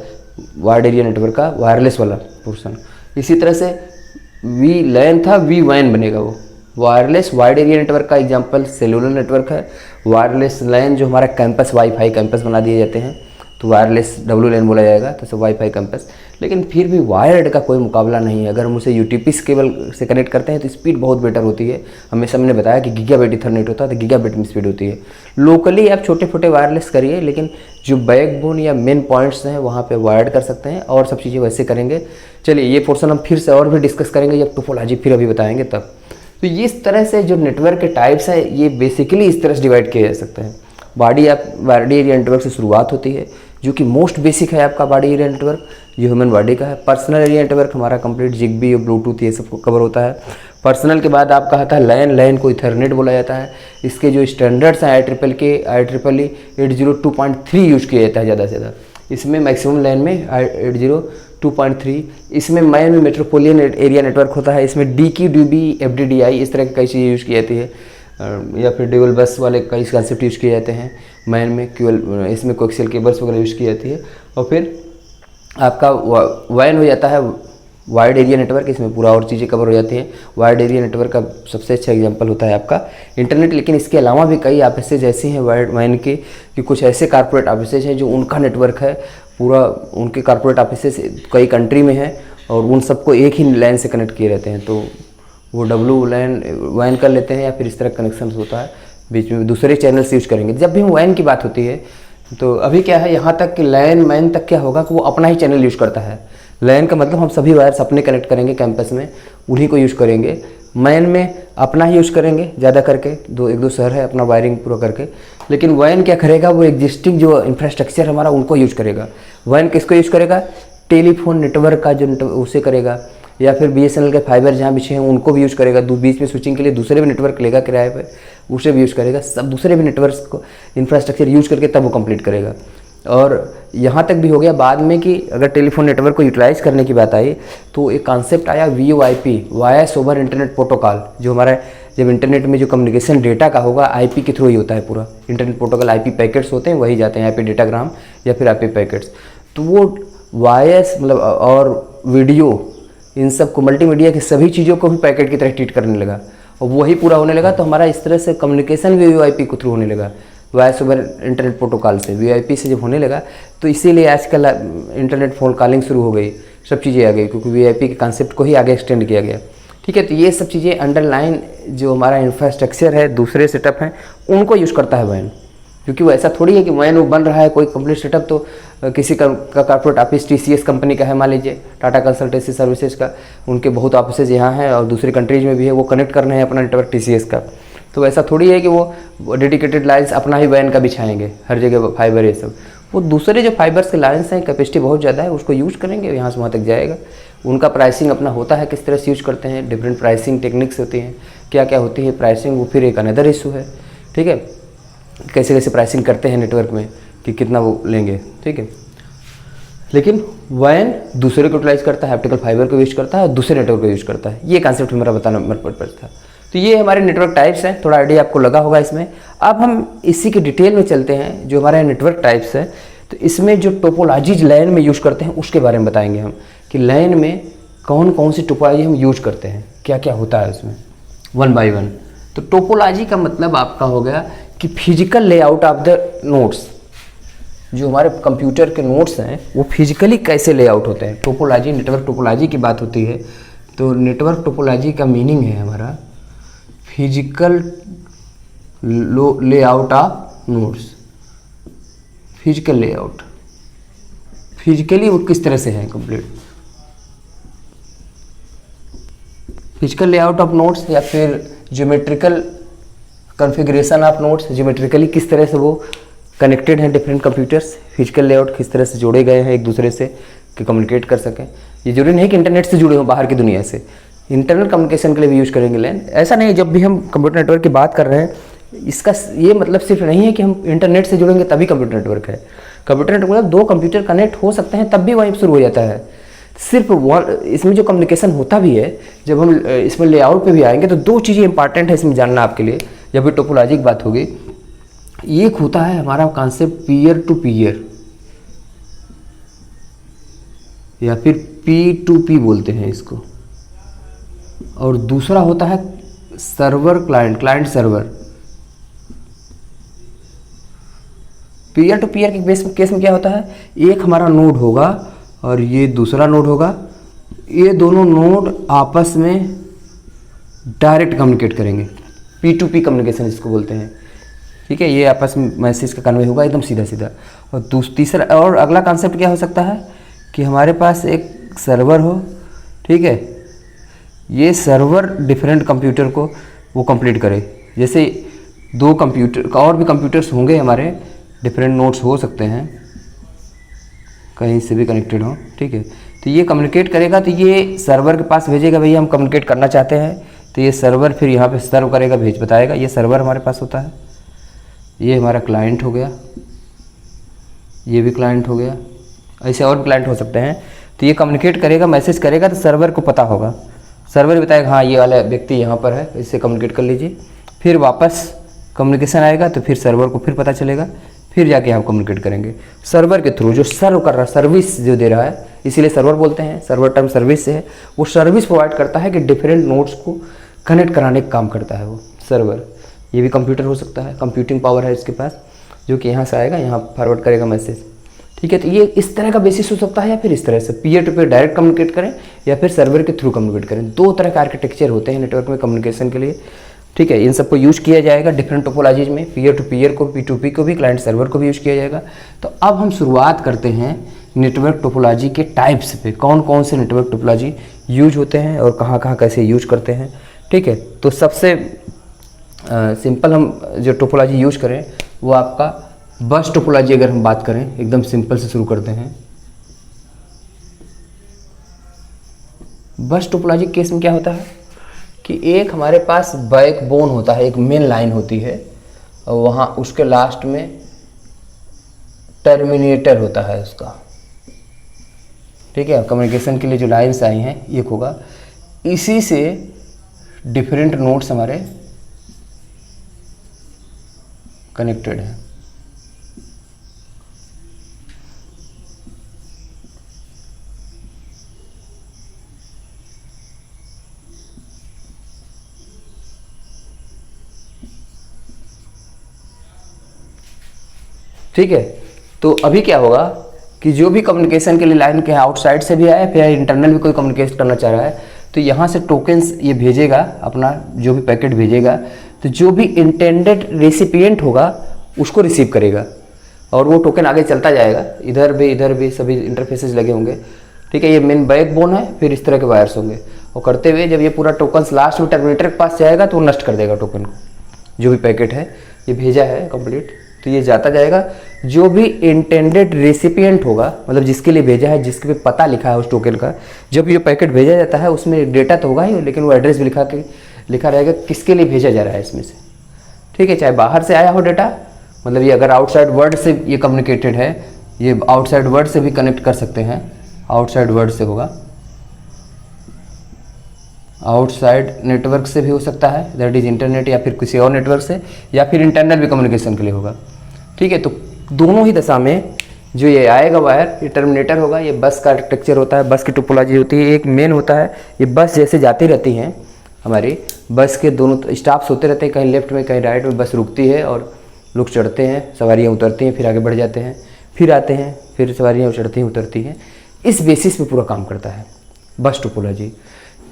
वाइड एरिया नेटवर्क का वायरलेस वाला पोर्शन। इसी तरह से वी लैन था, वी वैन बनेगा वो वायरलेस। वाइड एरिया नेटवर्क का एग्जांपल सेलुलर नेटवर्क है। वायरलेस लैन जो हमारा कैंपस वाईफाई कैंपस बना दिए जाते हैं तो वायरलेस WLAN बोला जाएगा, तो सब वाईफाई कैंपस। लेकिन फिर भी वायर्ड का कोई मुकाबला नहीं है। अगर हम उसे UTP केबल से कनेक्ट करते हैं तो स्पीड बहुत बेटर होती है। हमेशा मैंने बताया कि गीगाबिट इथरनेट होता है तो गीगाबिट में स्पीड होती है। लोकली आप छोटे छोटे वायरलेस करिए, लेकिन जो बैकबोन या मेन पॉइंट्स हैं वहाँ पे वायर्ड कर सकते हैं और सब चीज़ें वैसे करेंगे। चलिए ये पोर्शन हम फिर से और भी डिस्कस करेंगे जब टोपोलॉजी फिर अभी बताएंगे तब। तो इस तरह से जो नेटवर्क के टाइप्स हैं ये बेसिकली इस तरह से डिवाइड किए जा सकते हैं। बॉडी एरिया नेटवर्क से शुरुआत होती है जो कि मोस्ट बेसिक है आपका बॉडी एरिया नेटवर्क जो ह्यूमन बॉडी का है। पर्सनल एरिया नेटवर्क हमारा कंप्लीट जिग्बी और ब्लूटूथ ये सब कवर होता है। पर्सनल के बाद आपका आता है लैन, लैन को इथरनेट बोला जाता है। इसके जो स्टैंडर्ड्स हैं IEEE 802.3 यूज किया जाता है ज़्यादा से ज़्यादा। इसमें मैक्सिमम लैन में 802.3, इसमें मैन में मेट्रोपोलियन एरिया नेटवर्क होता है। इसमें DQDB FDDI इस तरह की कई चीज़ें यूज़ की जाती है, या फिर ड्यूअल बस वाले कई कंसेप्ट यूज़ किए जाते हैं। मैन में इसमें कोएक्सियल केबल्स वगैरह यूज़ की जाती है। और फिर आपका वैन हो जाता है वाइड एरिया नेटवर्क, इसमें पूरा और चीज़ें कवर हो जाती हैं। वाइड एरिया नेटवर्क का सबसे अच्छा एग्जांपल होता है आपका इंटरनेट। लेकिन इसके अलावा भी कई ऑफिसेज ऐसी हैं वाइड वैन के कि कुछ ऐसे कॉर्पोरेट ऑफिसेज हैं जो उनका नेटवर्क है पूरा, उनके कॉर्पोरेट ऑफिसेज कई कंट्री में है और उन सबको एक ही लाइन से कनेक्ट किए रहते हैं। तो वो WLAN कर लेते हैं या फिर इस तरह कनेक्शन होता है, बीच में दूसरे चैनल से यूज करेंगे। जब भी WAN की बात होती है तो अभी क्या है यहाँ तक कि मैन तक क्या होगा कि वो अपना ही चैनल यूज करता है। लैन का मतलब हम सभी वायर्स अपने कनेक्ट करेंगे कैंपस में, उन्हीं को यूज करेंगे। मैन में अपना ही यूज करेंगे ज़्यादा करके, एक दो शहर है अपना वायरिंग पूरा करके। लेकिन वैन क्या करेगा, वो एग्जिस्टिंग जो इंफ्रास्ट्रक्चर हमारा उनको यूज करेगा। वैन किसको यूज करेगा, टेलीफोन नेटवर्क का जो उसे करेगा, या फिर BSNL के फाइबर जहाँ बिछे हैं उनको भी यूज करेगा। बीच में स्विचिंग के लिए दूसरे भी नेटवर्क लेगा किराए पे, उसे भी यूज करेगा। सब दूसरे भी नेटवर्क को इंफ्रास्ट्रक्चर यूज करके तब वो कंप्लीट करेगा। और यहाँ तक भी हो गया बाद में कि अगर टेलीफोन नेटवर्क को यूटिलाइज करने की बात आई तो एक कॉन्सेप्ट आया VoIP, voice over internet protocol. जो हमारा जब इंटरनेट में जो कम्युनिकेशन डेटा का होगा IP के थ्रू ही होता है पूरा इंटरनेट प्रोटोकॉल। IP पैकेट्स होते हैं वही जाते हैं, IP डेटाग्राम या फिर IP पैकेट्स। तो वो वॉइस मतलब और वीडियो इन सब को, मल्टीमीडिया की सभी चीज़ों को भी पैकेट की तरह ट्रीट करने लगा और वही पूरा होने लगा। तो हमारा इस तरह से कम्युनिकेशन भी VoIP के थ्रू होने लगा, वॉइस ओवर इंटरनेट प्रोटोकॉल से। VoIP से जब होने लगा तो इसीलिए आजकल इंटरनेट फ़ोन कॉलिंग शुरू हो गई, सब चीज़ें आ गई क्योंकि VoIP के कॉन्सेप्ट को ही आगे एक्सटेंड किया गया। ठीक है, तो ये सब चीज़ें अंडरलाइन जो हमारा इंफ्रास्ट्रक्चर है, दूसरे सेटअप हैं, उनको यूज़ करता है वैन। क्योंकि वो ऐसा थोड़ी है कि वैन वो बन रहा है कोई कंप्लीट सेटअप तो किसी का कॉर्पोरेट ऑफिस TCS कंपनी का है, मान लीजिए टाटा कंसल्टेंसी सर्विसेज का, उनके बहुत ऑफिसेज यहाँ हैं और दूसरी कंट्रीज में भी है, वो कनेक्ट करने हैं अपना नेटवर्क TCS का। तो ऐसा थोड़ी है कि वो डेडिकेटेड लाइन्स अपना ही वैन का बिछाएंगे हर जगह फाइबर ये सब। वो दूसरे जो फाइबर्स के लाइन्स हैं, कैपेसिटी बहुत ज़्यादा है, उसको यूज़ करेंगे, यहाँ से वहाँ तक जाएगा। उनका प्राइसिंग अपना होता है, किस तरह से यूज़ करते हैं, डिफरेंट प्राइसिंग टेक्निक्स होती हैं, क्या क्या होती है प्राइसिंग, वो फिर एक अनदर इशू है। ठीक है, कैसे कैसे प्राइसिंग करते हैं नेटवर्क में कि कितना वो लेंगे, ठीक है। लेकिन वैन दूसरे को यूटिलाइज करता है, ऑप्टिकल फाइबर को यूज करता है और दूसरे नेटवर्क को यूज करता है। ये कॉन्सेप्ट मेरा बताना था। तो ये हमारे नेटवर्क टाइप्स हैं, थोड़ा आइडिया आपको लगा होगा इसमें। अब हम इसी के डिटेल में चलते हैं, जो हमारे नेटवर्क टाइप्स है। तो इसमें जो टोपोलॉजीज लैन में यूज करते हैं उसके बारे में बताएंगे हम, कि लैन में कौन कौन सी टोपोलॉजी हम यूज करते हैं, क्या क्या होता है उसमें, वन बाय वन। तो टोपोलॉजी का मतलब आपका हो गया कि physical layout of the nodes, जो हमारे कंप्यूटर के नोड्स हैं वो फिजिकली कैसे लेआउट होते हैं। टोपोलॉजी, नेटवर्क टोपोलॉजी की बात होती है। तो नेटवर्क टोपोलॉजी का मीनिंग है हमारा physical layout of nodes. Physical layout, physically वो किस तरह से है complete, physical layout of nodes, या फिर geometrical configuration of nodes, geometrically किस तरह से वो कनेक्टेड हैं डिफरेंट कंप्यूटर्स, फिजिकल लेआउट किस तरह से जोड़े गए हैं एक दूसरे से कि कम्युनिकेट कर सकें। ये जरूरी नहीं कि इंटरनेट से जुड़े हों बाहर की दुनिया से, इंटरनल कम्युनिकेशन के लिए भी यूज़ करेंगे लैन। ऐसा नहीं, जब भी हम कंप्यूटर नेटवर्क की बात कर रहे हैं, इसका ये मतलब सिर्फ नहीं है कि हम इंटरनेट से जुड़ेंगे तभी कंप्यूटर नेटवर्क है। कंप्यूटर नेटवर्क मतलब दो कंप्यूटर कनेक्ट हो सकते हैं तब भी वहीं शुरू हो जाता है। सिर्फ इसमें जो कम्युनिकेशन होता भी है, जब हम इसमें लेआउट पे भी आएंगे तो दो चीज़ें इंपॉर्टेंट है इसमें जानना आपके लिए जब भी टोपोलॉजी की बात होगी। एक होता है हमारा कॉन्सेप्ट पीयर टू पीयर, या फिर P2P बोलते हैं इसको, और दूसरा होता है server client, client server. Peer to peer के केस में क्या होता है, एक हमारा नोड होगा और ये दूसरा नोड होगा, ये दोनों नोड आपस में डायरेक्ट कम्युनिकेट करेंगे। P2P कम्युनिकेशन इसको बोलते हैं, ठीक है। ये आपस में मैसेज का कन्वे होगा एकदम सीधा सीधा। और तीसरा और अगला कॉन्सेप्ट क्या हो सकता है कि हमारे पास एक सर्वर हो, ठीक है, ये सर्वर डिफरेंट कंप्यूटर को वो कंप्लीट करे। जैसे दो कंप्यूटर और भी कंप्यूटर्स होंगे हमारे, डिफरेंट नोड्स हो सकते हैं, कहीं से भी कनेक्टेड हो, ठीक है। तो ये कम्युनिकेट करेगा, तो ये सर्वर के पास भेजेगा, भैया हम कम्युनिकेट करना चाहते हैं, तो ये सर्वर फिर यहाँ पे सर्व करेगा, भेज बताएगा। ये सर्वर हमारे पास होता है, ये हमारा क्लाइंट हो गया, ये भी क्लाइंट हो गया, ऐसे और क्लाइंट हो सकते हैं। तो ये कम्युनिकेट करेगा, मैसेज करेगा, तो सर्वर को पता होगा, सर्वर बताएगा हाँ ये वाला व्यक्ति यहाँ पर है, इससे कम्युनिकेट कर लीजिए। फिर वापस कम्युनिकेशन आएगा तो फिर सर्वर को फिर पता चलेगा, फिर जाके हम कम्युनिकेट करेंगे सर्वर के थ्रू। जो सर्व कर रहा है, सर्विस जो दे रहा है, इसीलिए सर्वर बोलते हैं, सर्वर टर्म सर्विस से है। वो सर्विस प्रोवाइड करता है कि डिफरेंट नोड्स को कनेक्ट कराने का काम करता है वो सर्वर। ये भी कंप्यूटर हो सकता है, कंप्यूटिंग पावर है इसके पास, जो कि यहाँ से आएगा, यहाँ फॉरवर्ड करेगा मैसेज, ठीक है। तो ये इस तरह का बेसिस हो सकता है, या फिर इस तरह से peer to peer direct communicate करें, या फिर सर्वर के थ्रू कम्युनिकेट करें। दो तरह का आर्किटेक्चर होते हैं नेटवर्क में कम्युनिकेशन के लिए, ठीक है। इन सबको यूज़ किया जाएगा डिफरेंट टोपोलॉजीज में, पीयर टू पीयर को, P2P को भी, क्लाइंट सर्वर को भी यूज़ किया जाएगा। तो अब हम शुरुआत करते हैं नेटवर्क टोपोलॉजी के टाइप्स पे, कौन कौन से नेटवर्क टोपोलॉजी यूज होते हैं और कहाँ कहाँ कैसे यूज करते हैं, ठीक है। तो सबसे सिंपल हम जो टोपोलॉजी यूज करें वो आपका बस टोपोलॉजी। अगर हम बात करें एकदम सिंपल से शुरू करते हैं। बस टोपोलॉजी केस में क्या होता है कि एक हमारे पास बैकबोन होता है, एक मेन लाइन होती है, और वहाँ उसके लास्ट में टर्मिनेटर होता है उसका, ठीक है। कम्युनिकेशन के लिए जो लाइन्स आई हैं एक होगा, इसी से डिफरेंट नोड्स हमारे कनेक्टेड हैं। ठीक है। तो अभी क्या होगा कि जो भी कम्युनिकेशन के लिए लाइन के आउटसाइड से भी आए, फिर इंटरनल भी कोई कम्युनिकेट करना चाह रहा है, तो यहाँ से टोकन्स ये भेजेगा, अपना जो भी पैकेट भेजेगा, तो जो भी इंटेंडेड रेसिपिएंट होगा उसको रिसीव करेगा, और वो टोकन आगे चलता जाएगा। इधर भी सभी इंटरफेसेस लगे होंगे, ठीक है। ये मेन बैकबोन है, फिर इस तरह के वायर्स होंगे, और करते हुए जब ये पूरा टोकन्स लास्ट में टर्मिनेटर के पास जाएगा तो वो नष्ट कर देगा टोकन को। जो भी पैकेट है ये भेजा है कंप्लीट, तो ये जाता जाएगा। जो भी इंटेंडेड रेसिपिएंट होगा, मतलब जिसके लिए भेजा है, जिसके पे पता लिखा है उस टोकन का, जब ये पैकेट भेजा जाता है उसमें डेटा तो होगा ही, लेकिन वो एड्रेस भी लिखा रहेगा किसके लिए भेजा जा रहा है इसमें से, ठीक है। चाहे बाहर से आया हो डेटा, मतलब ये अगर आउटसाइड वर्ल्ड से ये कम्युनिकेटेड है, ये आउटसाइड वर्ल्ड से भी कनेक्ट कर सकते हैं, आउटसाइड वर्ल्ड से होगा, आउटसाइड नेटवर्क से भी हो सकता है, दैट इज इंटरनेट या फिर किसी और नेटवर्क से, या फिर इंटरनल भी कम्युनिकेशन के लिए होगा। ठीक है, तो दोनों ही दशा में जो ये आएगा वायर, ये टर्मिनेटर होगा। ये बस का आर्किटेक्चर होता है, बस की टोपोलॉजी होती है। एक मेन होता है, ये बस जैसे जाती रहती हैं हमारी, बस के दोनों स्टॉप्स होते रहते हैं, कहीं लेफ्ट में कहीं राइट में बस रुकती है और लोग चढ़ते हैं, सवारियाँ उतरती हैं, फिर आगे बढ़ जाते हैं, फिर आते हैं, फिर सवारियाँ चढ़ती हैं उतरती हैं। इस बेसिस पे पूरा काम करता है बस टोपोलॉजी।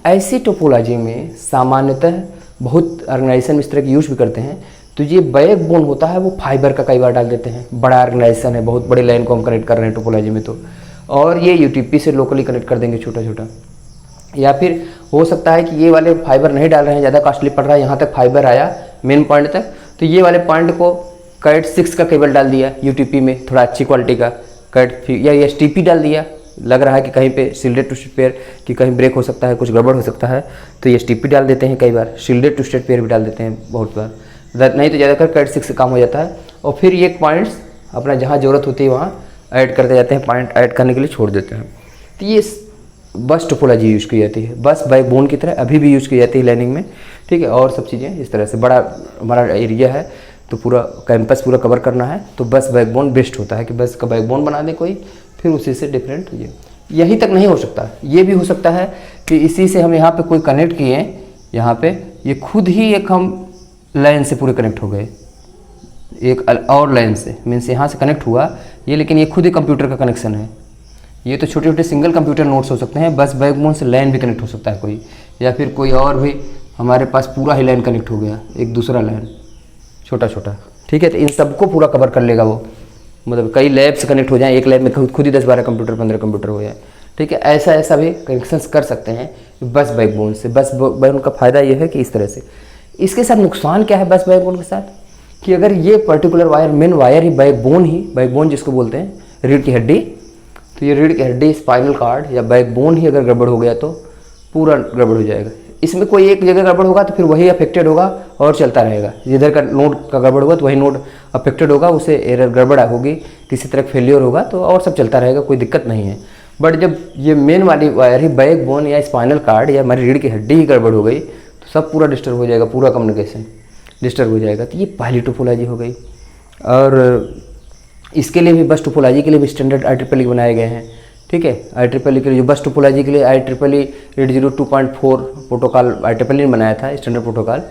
ऐसी टोपोलॉजी में सामान्यतः बहुत ऑर्गेनाइजेशन इस तरह की यूज भी करते हैं। तो ये बैकबोन होता है वो फाइबर का कई बार डाल देते हैं। बड़ा ऑर्गेनाइजेशन है, बहुत बड़े लाइन को हम कनेक्ट कर रहे हैं टोपोलॉजी में, तो और ये यूटीपी से लोकली कनेक्ट कर देंगे छोटा छोटा। या फिर हो सकता है कि ये वाले फाइबर नहीं डाल रहे हैं, ज़्यादा कॉस्टली पड़ रहा है, यहाँ तक फाइबर आया मेन पॉइंट तक, तो ये वाले पॉइंट को कैट 6 का केबल डाल दिया यूटीपी में, थोड़ा अच्छी क्वालिटी का कैट, या एसटीपी डाल दिया। लग रहा है कि कहीं पे शिल्डेड ट्विस्टेड पेयर कि कहीं ब्रेक हो सकता है, कुछ गड़बड़ हो सकता है, तो ये एसटीपी डाल देते हैं। कई बार शिल्डेड ट्विस्टेड पेयर भी डाल देते हैं बहुत बार, नहीं तो ज़्यादातर कैट 6 से काम हो जाता है। और फिर ये पॉइंट्स अपना जहाँ ज़रूरत होती है वहाँ ऐड करते जाते हैं, पॉइंट ऐड करने के लिए छोड़ देते हैं। तो ये बस टोपोलॉजी यूज़ की जाती है, बस बैकबोन की तरह अभी भी यूज़ की जाती है लाइनिंग में। ठीक है, और सब चीज़ें इस तरह से। बड़ा हमारा एरिया है तो पूरा कैंपस पूरा कवर करना है, तो बस बैकबोन बेस्ट होता है कि बस का बैकबोन बना दे कोई, फिर उसी से डिफरेंट ये यहीं तक नहीं हो सकता, ये भी हो सकता है कि इसी से हम यहाँ पे कोई कनेक्ट किए, यहाँ पे ये खुद ही एक हम लाइन से पूरे कनेक्ट हो गए, एक और लाइन से, मीन्स यहाँ से कनेक्ट हुआ ये, लेकिन ये खुद ही कंप्यूटर का कनेक्शन है। ये तो छोटे छोटे सिंगल कंप्यूटर नोड्स हो सकते हैं, बस बैकबोन से लाइन भी कनेक्ट हो सकता है कोई, या फिर कोई और भी हमारे पास पूरा ही लाइन कनेक्ट हो गया, एक दूसरा लाइन छोटा छोटा। ठीक है, तो इन सबको पूरा कवर कर लेगा वो, मतलब कई लैब से कनेक्ट हो जाए, एक लैब में खुद ही 10-12 कंप्यूटर 15 कंप्यूटर हो जाए। ठीक है, ऐसा भी कनेक्शंस कर सकते हैं बस बैकबोन से। बस बैकबोन का फ़ायदा ये है कि इस तरह से। इसके साथ नुकसान क्या है बस बैकबोन के साथ, कि अगर ये पर्टिकुलर वायर, मेन वायर ही बैकबोन जिसको बोलते हैं रीढ़ की हड्डी, तो ये रीढ़ की हड्डी, स्पाइनल कार्ड या बैकबोन ही अगर गड़बड़ हो गया तो पूरा गड़बड़ हो जाएगा। इसमें कोई एक जगह गड़बड़ होगा तो फिर वही अफेक्टेड होगा और चलता रहेगा। जिधर का नोड का गड़बड़ होगा तो वही नोड अफेक्टेड होगा, उसे एरर गड़बड़ होगी, किसी तरह फेलियर होगा तो और सब चलता रहेगा, कोई दिक्कत नहीं है। बट जब ये मेन वाली वायर ही बैकबोन या स्पाइनल कार्ड या हमारी रीढ़ की हड्डी ही गड़बड़ हो गई तो सब पूरा डिस्टर्ब हो जाएगा, पूरा कम्युनिकेशन डिस्टर्ब हो जाएगा। तो ये पहली टोपोलॉजी हो गई। और इसके लिए भी बस टोपोलॉजी के लिए भी स्टैंडर्ड IEEE बनाए गए हैं। ठीक है, IEEE के लिए जो बस टोपोलॉजी के लिए IEEE 802.4 प्रोटोकॉल IEEE ने बनाया था, standard protocol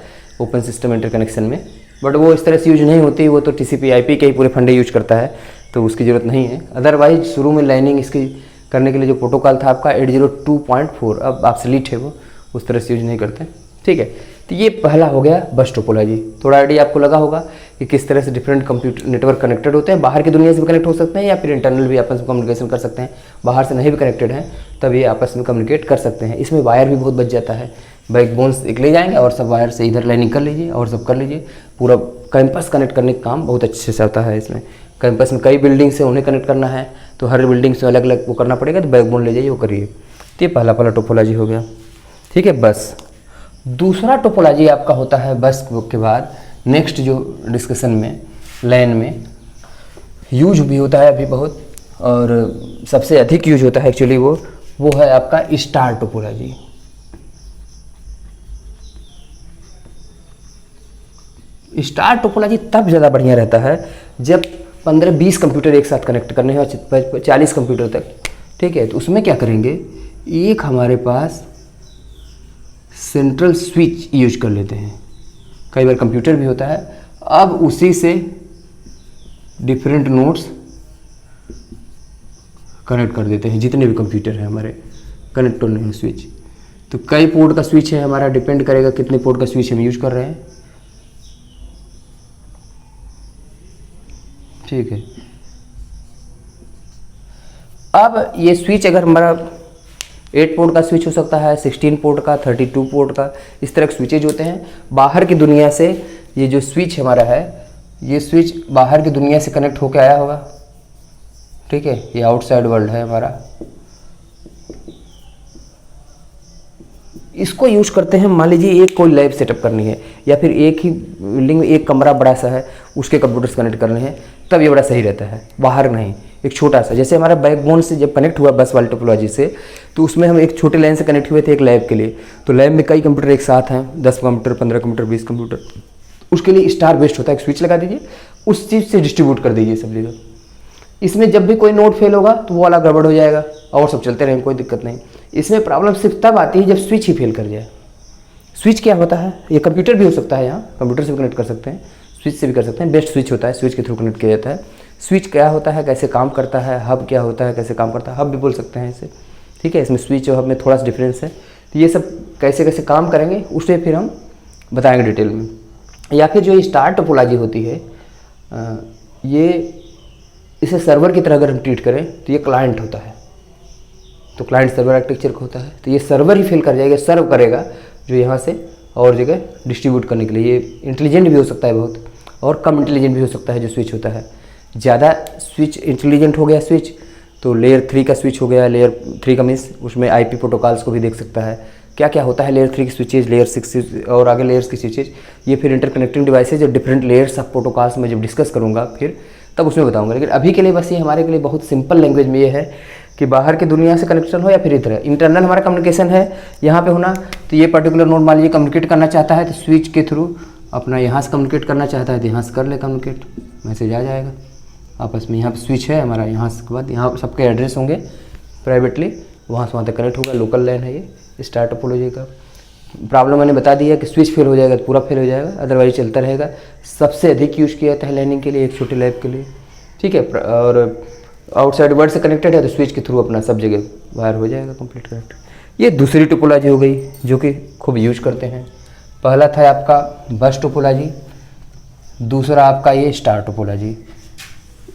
open system interconnection में, बट वो इस तरह से यूज नहीं होती, वो तो TCP/IP के ही पूरे फंडे यूज करता है, तो उसकी ज़रूरत नहीं है। अदरवाइज शुरू में लाइनिंग इसकी करने के लिए जो प्रोटोकॉल था आपका 802.4, अब ऑब्सोलीट है वो, उस तरह से यूज नहीं करते। ठीक है, तो ये पहला हो गया बस टोपोलॉजी। थोड़ा आइडिया आपको लगा होगा कि किस तरह से डिफरेंट कंप्यूटर नेटवर्क कनेक्टेड होते हैं, बाहर की दुनिया से भी कनेक्ट हो सकते हैं या फिर इंटरनल भी आपस में कम्युनिकेशन कर सकते हैं। बाहर से नहीं भी कनेक्टेड हैं तब ये आपस में कम्युनिकेट कर सकते हैं। इसमें वायर भी बहुत बच जाता है, बैकबोन्स एक ले जाएंगे और सब वायर से इधर लाइनिंग कर लीजिए और सब कर लीजिए। पूरा कैंपस कनेक्ट करने का काम बहुत अच्छे से आता है इसमें। कैंपस में कई बिल्डिंग से उन्हें कनेक्ट करना है तो हर बिल्डिंग से अलग अलग वो करना पड़ेगा, तो बैकबोन ले जाइए वो करिए। तो ये पहला टोपोलॉजी हो गया। ठीक है, बस दूसरा टोपोलॉजी आपका होता है बस के बाद नेक्स्ट जो डिस्कशन में लैन में यूज भी होता है अभी बहुत, और सबसे अधिक यूज होता है एक्चुअली वो है आपका स्टार टोपोलॉजी। स्टार टोपोलॉजी तब ज़्यादा बढ़िया रहता है जब 15-20 कंप्यूटर एक साथ कनेक्ट करने हैं, 40 कंप्यूटर तक। ठीक है, तो उसमें क्या करेंगे, एक हमारे पास सेंट्रल स्विच यूज कर लेते हैं, कई बार कंप्यूटर भी होता है। अब उसी से डिफरेंट नोड्स कनेक्ट कर देते हैं, जितने भी कंप्यूटर हैं हमारे कनेक्ट होने हैं स्विच। तो कई पोर्ट का स्विच है हमारा, डिपेंड करेगा कितने पोर्ट का स्विच हम यूज कर रहे हैं। ठीक है, अब ये स्विच अगर हमारा 8 पोर्ट का स्विच हो सकता है, 16 पोर्ट का, 32 पोर्ट का, इस तरह के स्विचेज होते हैं। बाहर की दुनिया से ये जो स्विच हमारा है, ये स्विच बाहर की दुनिया से कनेक्ट होकर आया होगा। ठीक है, ये आउटसाइड वर्ल्ड है हमारा। इसको यूज़ करते हैं, मान लीजिए एक कोई लैब सेटअप करनी है या फिर एक ही बिल्डिंग में एक कमरा बड़ा सा है, उसके कंप्यूटर्स कनेक्ट करने हैं, तब ये बड़ा सही रहता है। बाहर नहीं, एक छोटा सा, जैसे हमारा बैकबोन से जब कनेक्ट हुआ बस वाली टोपोलॉजी से, तो उसमें हम एक छोटे लाइन से कनेक्ट हुए थे एक लैब के लिए। तो लैब में कई कंप्यूटर एक साथ हैं, 10 कंप्यूटर, 15 कंप्यूटर, 20 कंप्यूटर, उसके लिए स्टार बेस्ड होता है, एक स्विच लगा दीजिए, उस चीज़ से डिस्ट्रीब्यूट कर दीजिए सब जगह। इसमें जब भी कोई नोड फेल होगा तो वो वाला गड़बड़ हो जाएगा और सब चलते रहेंगे, कोई दिक्कत नहीं। इसमें प्रॉब्लम सिर्फ तब आती है जब स्विच ही फेल कर जाए। स्विच क्या होता है, ये कंप्यूटर भी हो सकता है, यहाँ कंप्यूटर से भी कनेक्ट कर सकते हैं, स्विच से भी कर सकते हैं। बेस्ट स्विच होता है, स्विच के थ्रू कनेक्ट किया जाता है। स्विच क्या होता है, कैसे काम करता है, हब क्या होता है, कैसे काम करता है, हब भी बोल सकते हैं इसे, ठीक है। इसमें स्विच और हब में थोड़ा सा डिफरेंस है। तो ये सब कैसे कैसे काम करेंगे उसे फिर हम बताएंगे डिटेल में। या फिर जो स्टार टोपोलॉजी होती है, ये इसे सर्वर की तरह अगर हम ट्रीट करें तो ये क्लाइंट होता है, तो क्लाइंट सर्वर आर्किटेक्चर का होता है। तो ये सर्वर ही फेल कर जाएगा, सर्व करेगा जो यहाँ से और जगह डिस्ट्रीब्यूट करने के लिए। ये इंटेलिजेंट भी हो सकता है बहुत, और कम इंटेलिजेंट भी हो सकता है जो स्विच होता है। ज़्यादा स्विच इंटेलिजेंट हो गया स्विच तो लेयर 3 का स्विच हो गया। लेयर 3 का मीन्स उसमें IP प्रोटोकॉल्स को भी देख सकता है, क्या क्या होता है लेयर 3 की स्विचेज, लेयर 6 और आगे लेयर्स की स्विचेज। ये फिर इंटरकनेक्टिंग डिवाइसेज और डिफरेंट लेयर्स ऑफ प्रोटोकॉल्स में जब डिस्कस करूँगा फिर तब उसमें बताऊँगा। लेकिन अभी के लिए बस ये हमारे के लिए बहुत सिंपल लैंग्वेज में ये है कि बाहर की दुनिया से कनेक्शन हो या फिर इधर इंटरनल हमारा कम्युनिकेशन है यहाँ पे होना। तो ये पर्टिकुलर नोड मान लीजिए कम्युनिकेट करना चाहता है तो स्विच के थ्रू अपना यहाँ से कम्युनिकेट करना चाहता है तो यहाँ से कर ले कम्युनिकेट, मैसेज आ जाएगा आपस में। यहाँ पे स्विच है हमारा, यहाँ के बाद यहाँ सबके एड्रेस होंगे प्राइवेटली, वहाँ से वहाँ तक कनेक्ट होगा। लोकल लाइन है ये स्टार टोपोलॉजी का। प्रॉब्लम मैंने बता दिया कि स्विच फेल हो जाएगा तो पूरा फेल हो जाएगा, अदरवाइज चलता रहेगा। सबसे अधिक यूज़ किया जाता है लाइनिंग के लिए, एक छोटे लैब के लिए, ठीक है। और आउटसाइड वर्ल्ड से कनेक्टेड है तो स्विच के थ्रू अपना सब जगह वायर हो जाएगा कंप्लीट कनेक्ट। ये दूसरी टोपोलॉजी हो गई जो कि खूब यूज करते हैं। पहला था आपका बस टोपोलॉजी, दूसरा आपका ये स्टार टोपोलॉजी।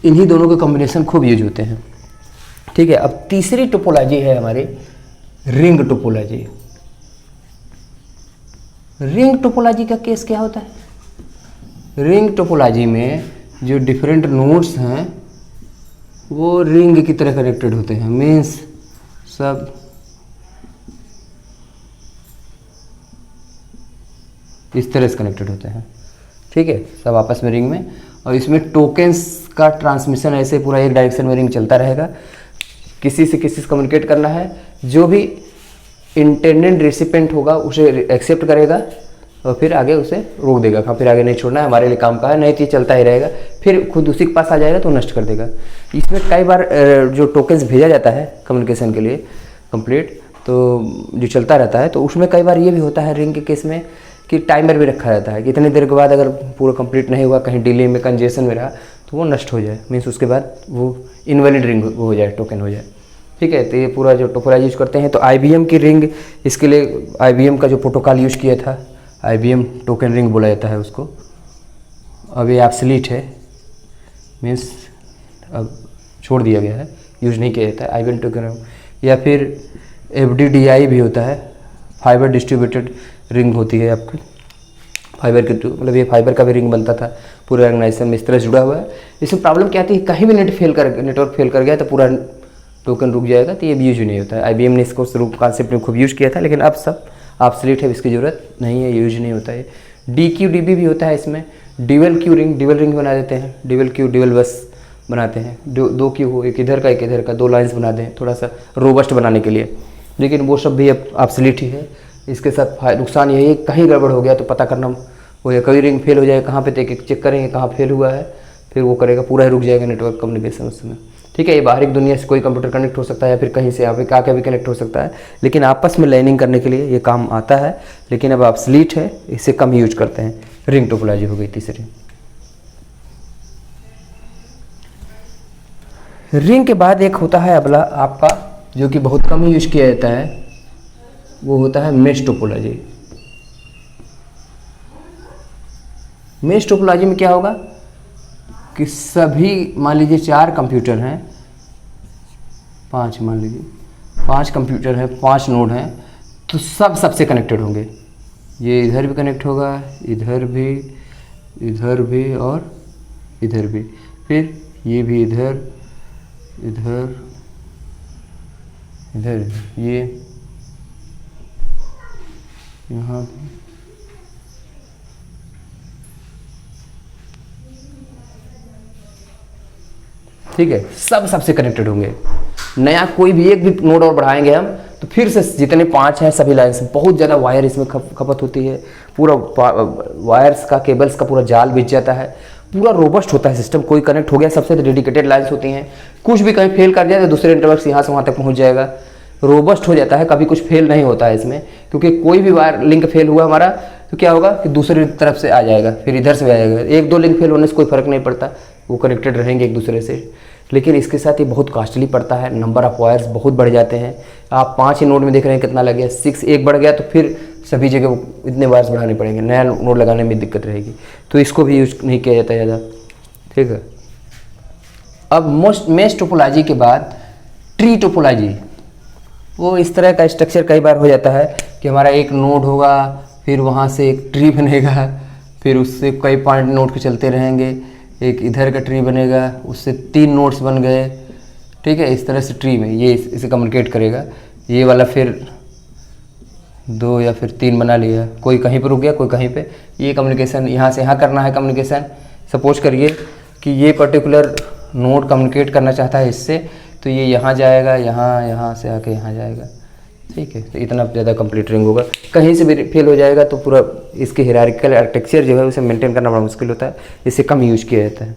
इन्हीं दोनों के कॉम्बिनेशन खूब यूज होते हैं, ठीक है। अब तीसरी टोपोलॉजी है हमारी रिंग टोपोलॉजी। रिंग टोपोलॉजी का केस क्या होता है, रिंग टोपोलॉजी में जो डिफरेंट नोड्स हैं वो रिंग की तरह कनेक्टेड होते हैं, मीन्स सब इस तरह से कनेक्टेड होते हैं, ठीक है, सब आपस में रिंग में। और इसमें टोकन्स का ट्रांसमिशन ऐसे पूरा एक डायरेक्शन में रिंग चलता रहेगा। किसी से कम्युनिकेट करना है, जो भी इंटेंडेंट रेसिपेंट होगा उसे एक्सेप्ट करेगा और फिर आगे उसे रोक देगा, हाँ फिर आगे नहीं छोड़ना है, हमारे लिए काम का है, नहीं तो ये चलता ही रहेगा, फिर खुद उसी के पास आ जाएगा तो नष्ट कर देगा। इसमें कई बार जो टोकन्स भेजा जाता है कम्युनिकेशन के लिए कंप्लीट, तो जो चलता रहता है, तो उसमें कई बार ये भी होता है रिंग के केस में कि टाइमर भी रखा रहता है कि इतनी देर के बाद अगर पूरा कंप्लीट नहीं हुआ, कहीं डिले में कंजेशन में रहा तो वो नष्ट हो जाए, मीन्स उसके बाद वो इनवैलिड रिंग हो जाए, टोकन हो जाए, ठीक है। तो ये पूरा जो टोपोलॉजी यूज करते हैं। तो IBM की रिंग, इसके लिए IBM का जो प्रोटोकॉल यूज किया था, IBM टोकन रिंग बोला जाता है उसको। अब ये ऑब्सोलीट है, मीन्स अब छोड़ दिया गया है, यूज नहीं किया जाता है IBM टोकन रिंग। या फिर FDDI भी होता है, फाइबर डिस्ट्रीब्यूटेड रिंग होती है आपकी, फाइबर के थ्रू, मतलब ये फाइबर का भी रिंग बनता था पूरे ऑर्गेनाइजेशन में, इस तरह से जुड़ा हुआ है। इसमें प्रॉब्लम क्या आती है, कहीं भी नेटवर्क फेल कर गया तो पूरा टोकन रुक जाएगा, तो ये भी यूज नहीं होता है। IBM ने इसको शुरू कॉन्सेप्ट में खूब यूज किया था, लेकिन अब सब ऑब्सोलीट है, इसकी ज़रूरत नहीं है, यूज नहीं होता है। DQDB भी होता है इसमें, ड्यूअल क्यू रिंग बना देते हैं, ड्यूअल बस बनाते हैं, दो क्यू हो, एक इधर का, 2 लाइन्स बना दें थोड़ा सा रोबस्ट बनाने के लिए, लेकिन वो सब भी अब ऑब्सोलीट ही है। इसके साथ नुकसान यही है, कहीं गड़बड़ हो गया तो पता करना वो, या कभी रिंग फेल हो जाए कहाँ पे, तो एक चेक करेंगे कहाँ फेल हुआ है, फिर वो करेगा, पूरा रुक जाएगा नेटवर्क कम्युनिकेशन उस समय, ठीक है। ये बाहरी दुनिया से कोई कंप्यूटर कनेक्ट हो सकता है या फिर कहीं से यहाँ पे आके भी कनेक्ट हो सकता है, लेकिन आपस में लाइनिंग करने के लिए ये काम आता है, लेकिन अब ऑब्सोलीट है, इसे कम यूज करते हैं। रिंग टोपोलॉजी हो गई तीसरी। रिंग के बाद एक होता है अगला आपका, जो कि बहुत कम यूज किया जाता है, वो होता है मेश टोपोलॉजी। मेश टोपोलॉजी में क्या होगा कि सभी, मान लीजिए 4 कंप्यूटर हैं, 5 मान लीजिए 5 कंप्यूटर हैं, 5 नोड हैं, तो सब सबसे कनेक्टेड होंगे। ये इधर भी कनेक्ट होगा, इधर भी और इधर भी, फिर ये भी इधर, यहाँ ठीक है, सब सबसे कनेक्टेड होंगे। नया कोई भी एक भी नोड और बढ़ाएंगे हम तो फिर से जितने 5 हैं सभी लाइन से बहुत ज़्यादा वायर इसमें खपत होती है। पूरा वायर्स का, केबल्स का पूरा जाल बिछ जाता है। पूरा रोबस्ट होता है सिस्टम। कोई कनेक्ट हो गया, सबसे डेडिकेटेड लाइन्स होती हैं। कुछ भी कहीं फेल कर जाए तो दूसरे नेटवर्क से यहाँ से वहाँ तक पहुँच जाएगा। रोबस्ट हो जाता है, कभी कुछ फेल नहीं होता है इसमें, क्योंकि कोई भी वायर लिंक फेल हुआ हमारा तो क्या होगा कि दूसरी तरफ से आ जाएगा, फिर इधर से भी आ जाएगा। 1-2 लिंक फेल होने से कोई फर्क नहीं पड़ता, वो कनेक्टेड रहेंगे एक दूसरे से। लेकिन इसके साथ ये बहुत कॉस्टली पड़ता है, नंबर ऑफ वायर्स बहुत बढ़ जाते हैं। आप 5 ही नोड में देख रहे हैं कितना लग गया, 6 एक बढ़ गया तो फिर सभी जगह इतने वायर्स बढ़ाने पड़ेंगे, नया नोड लगाने में दिक्कत रहेगी। तो इसको भी यूज नहीं किया जाता ज़्यादा, ठीक है। अब मेश टोपोलॉजी के बाद ट्री टोपोलॉजी, वो इस तरह का स्ट्रक्चर कई बार हो जाता है कि हमारा एक नोड होगा, फिर वहाँ से एक ट्री बनेगा, फिर उससे कई पॉइंट नोड के चलते रहेंगे, एक इधर का ट्री बनेगा, उससे 3 नोड्स बन गए, ठीक है। इस तरह से ट्री में ये इसे कम्युनिकेट करेगा। ये वाला फिर 2 या फिर 3 बना लिया, कोई कहीं पर रुक गया, कोई कहीं पे। ये कम्युनिकेशन यहाँ से यहाँ करना है कम्युनिकेशन। सपोज करिए कि ये पर्टिकुलर नोड कम्युनिकेट करना चाहता है इससे, तो ये यहाँ जाएगा, यहाँ से आके यहाँ जाएगा, ठीक है। तो इतना ज़्यादा कंप्लीट रिंग होगा। कहीं से भी फेल हो जाएगा तो पूरा इसके हियरार्किकल आर्किटेक्चर जो है उसे मेंटेन करना बड़ा मुश्किल होता है, इससे कम यूज किया जाता है,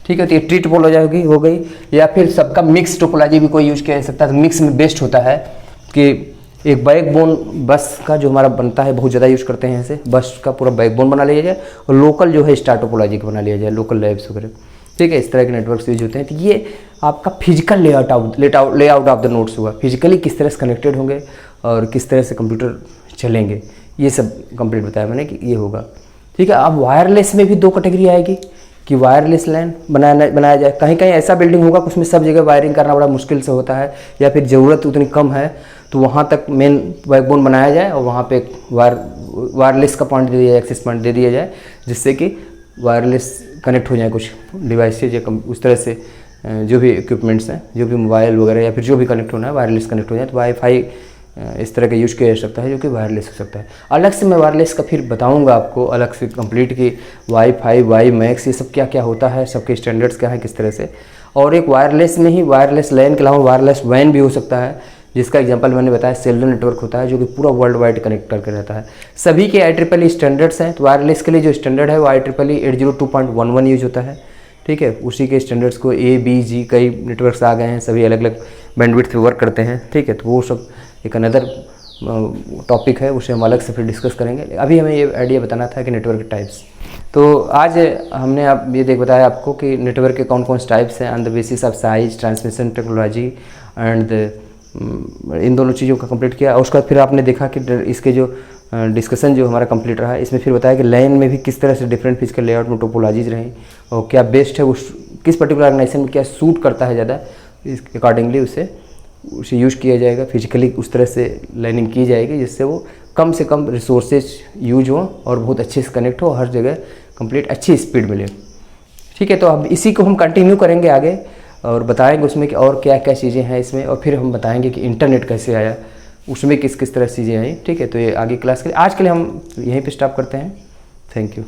ठीक है। तो ये ट्री टोपोलॉजी हो गई, या फिर सबका मिक्स टोपोलॉजी भी कोई यूज किया जा सकता है। तो मिक्स में बेस्ट होता है कि एक बैकबोन बस का जो हमारा बनता है, बहुत ज़्यादा यूज करते हैं इसे, बस का पूरा बैकबोन बना लिया जाए और लोकल जो है स्टार टोपोलॉजी का बना लिया जाए, लोकल लैब्स वगैरह, ठीक है। इस तरह के नेटवर्क्स यूज होते हैं। तो ये आपका physical layout of the nodes हुआ, फिजिकली किस तरह से कनेक्टेड होंगे और किस तरह से कंप्यूटर चलेंगे, ये सब कंप्लीट बताया मैंने कि ये होगा, ठीक है। अब वायरलेस में भी 2 कैटेगरी आएगी कि वायरलेस लैन बनाया जाए। कहीं कहीं ऐसा बिल्डिंग होगा उसमें सब जगह वायरिंग करना बड़ा मुश्किल से होता है, या फिर ज़रूरत उतनी कम है, तो वहाँ तक मेन बैकबोन बनाया जाए और वहाँ पे वायरलेस का पॉइंट दे दिया जाए, एक्सेस पॉइंट दे दिया जाए, जिससे कि वायरलेस कनेक्ट हो जाए कुछ डिवाइसेज या उस तरह से जो भी इक्विपमेंट्स हैं, जो भी मोबाइल वगैरह या फिर जो भी कनेक्ट होना है वायरलेस कनेक्ट हो जाए। तो वाईफाई इस तरह का यूज किया जा सकता है जो कि वायरलेस हो सकता है। अलग से मैं वायरलेस का फिर बताऊंगा आपको अलग से कंप्लीट कि वाईफाई, वाई मैक्स, ये सब क्या क्या होता है, सबके स्टैंडर्ड्स क्या हैं, किस तरह से। और एक वायरलेस में ही वायरलेस लैन के अलावा वायरलेस वैन भी हो सकता है, जिसका एग्जांपल मैंने बताया सेलुलर नेटवर्क होता है, जो कि पूरा वर्ल्ड वाइड कनेक्ट करके रहता है। सभी के IEEE स्टैंडर्ड्स हैं। तो वायरलेस के लिए जो स्टैंडर्ड है वो IEEE 802.11 यूज होता है, ठीक है। उसी के स्टैंडर्ड्स को A, B, G कई नेटवर्क्स आ गए हैं, सभी अलग अलग बैंडविड्थ पे वर्क करते हैं, ठीक है। तो वो सब एक अनदर टॉपिक है, उसे हम अलग से फिर डिस्कस करेंगे। अभी हमें ये आइडिया बताना था कि नेटवर्क टाइप्स। तो आज हमने आप ये बताया आपको कि नेटवर्क के कौन कौन से टाइप्स हैं on the basis of size, transmission technology and in दोनों चीज़ों का कंप्लीट किया। और उसके बाद फिर आपने देखा कि इसके जो डिस्कशन जो हमारा कंप्लीट रहा, इसमें फिर बताया कि लाइन में भी किस तरह से डिफरेंट फिजिकल लेआउट में टोपोलॉजीज रहीं और क्या बेस्ट है, उस किस पर्टिकुलर ऑर्गेनाइजेशन में क्या सूट करता है ज़्यादा, इसके अकॉर्डिंगली उसे यूज किया जाएगा। फिजिकली उस तरह से लाइनिंग की जाएगी जिससे वो कम से कम रिसोर्सेज यूज हो और बहुत अच्छे से कनेक्ट हो, हर जगह कंप्लीट अच्छी स्पीड मिले, ठीक है। तो अब इसी को हम कंटिन्यू करेंगे आगे और बताएंगे उसमें कि और क्या क्या चीज़ें हैं इसमें, और फिर हम बताएंगे कि इंटरनेट कैसे आया, उसमें किस किस तरह चीज़ें आई, ठीक है। तो ये आगे क्लास के लिए आज के लिए हम यहीं पे स्टॉप करते हैं। Thank you.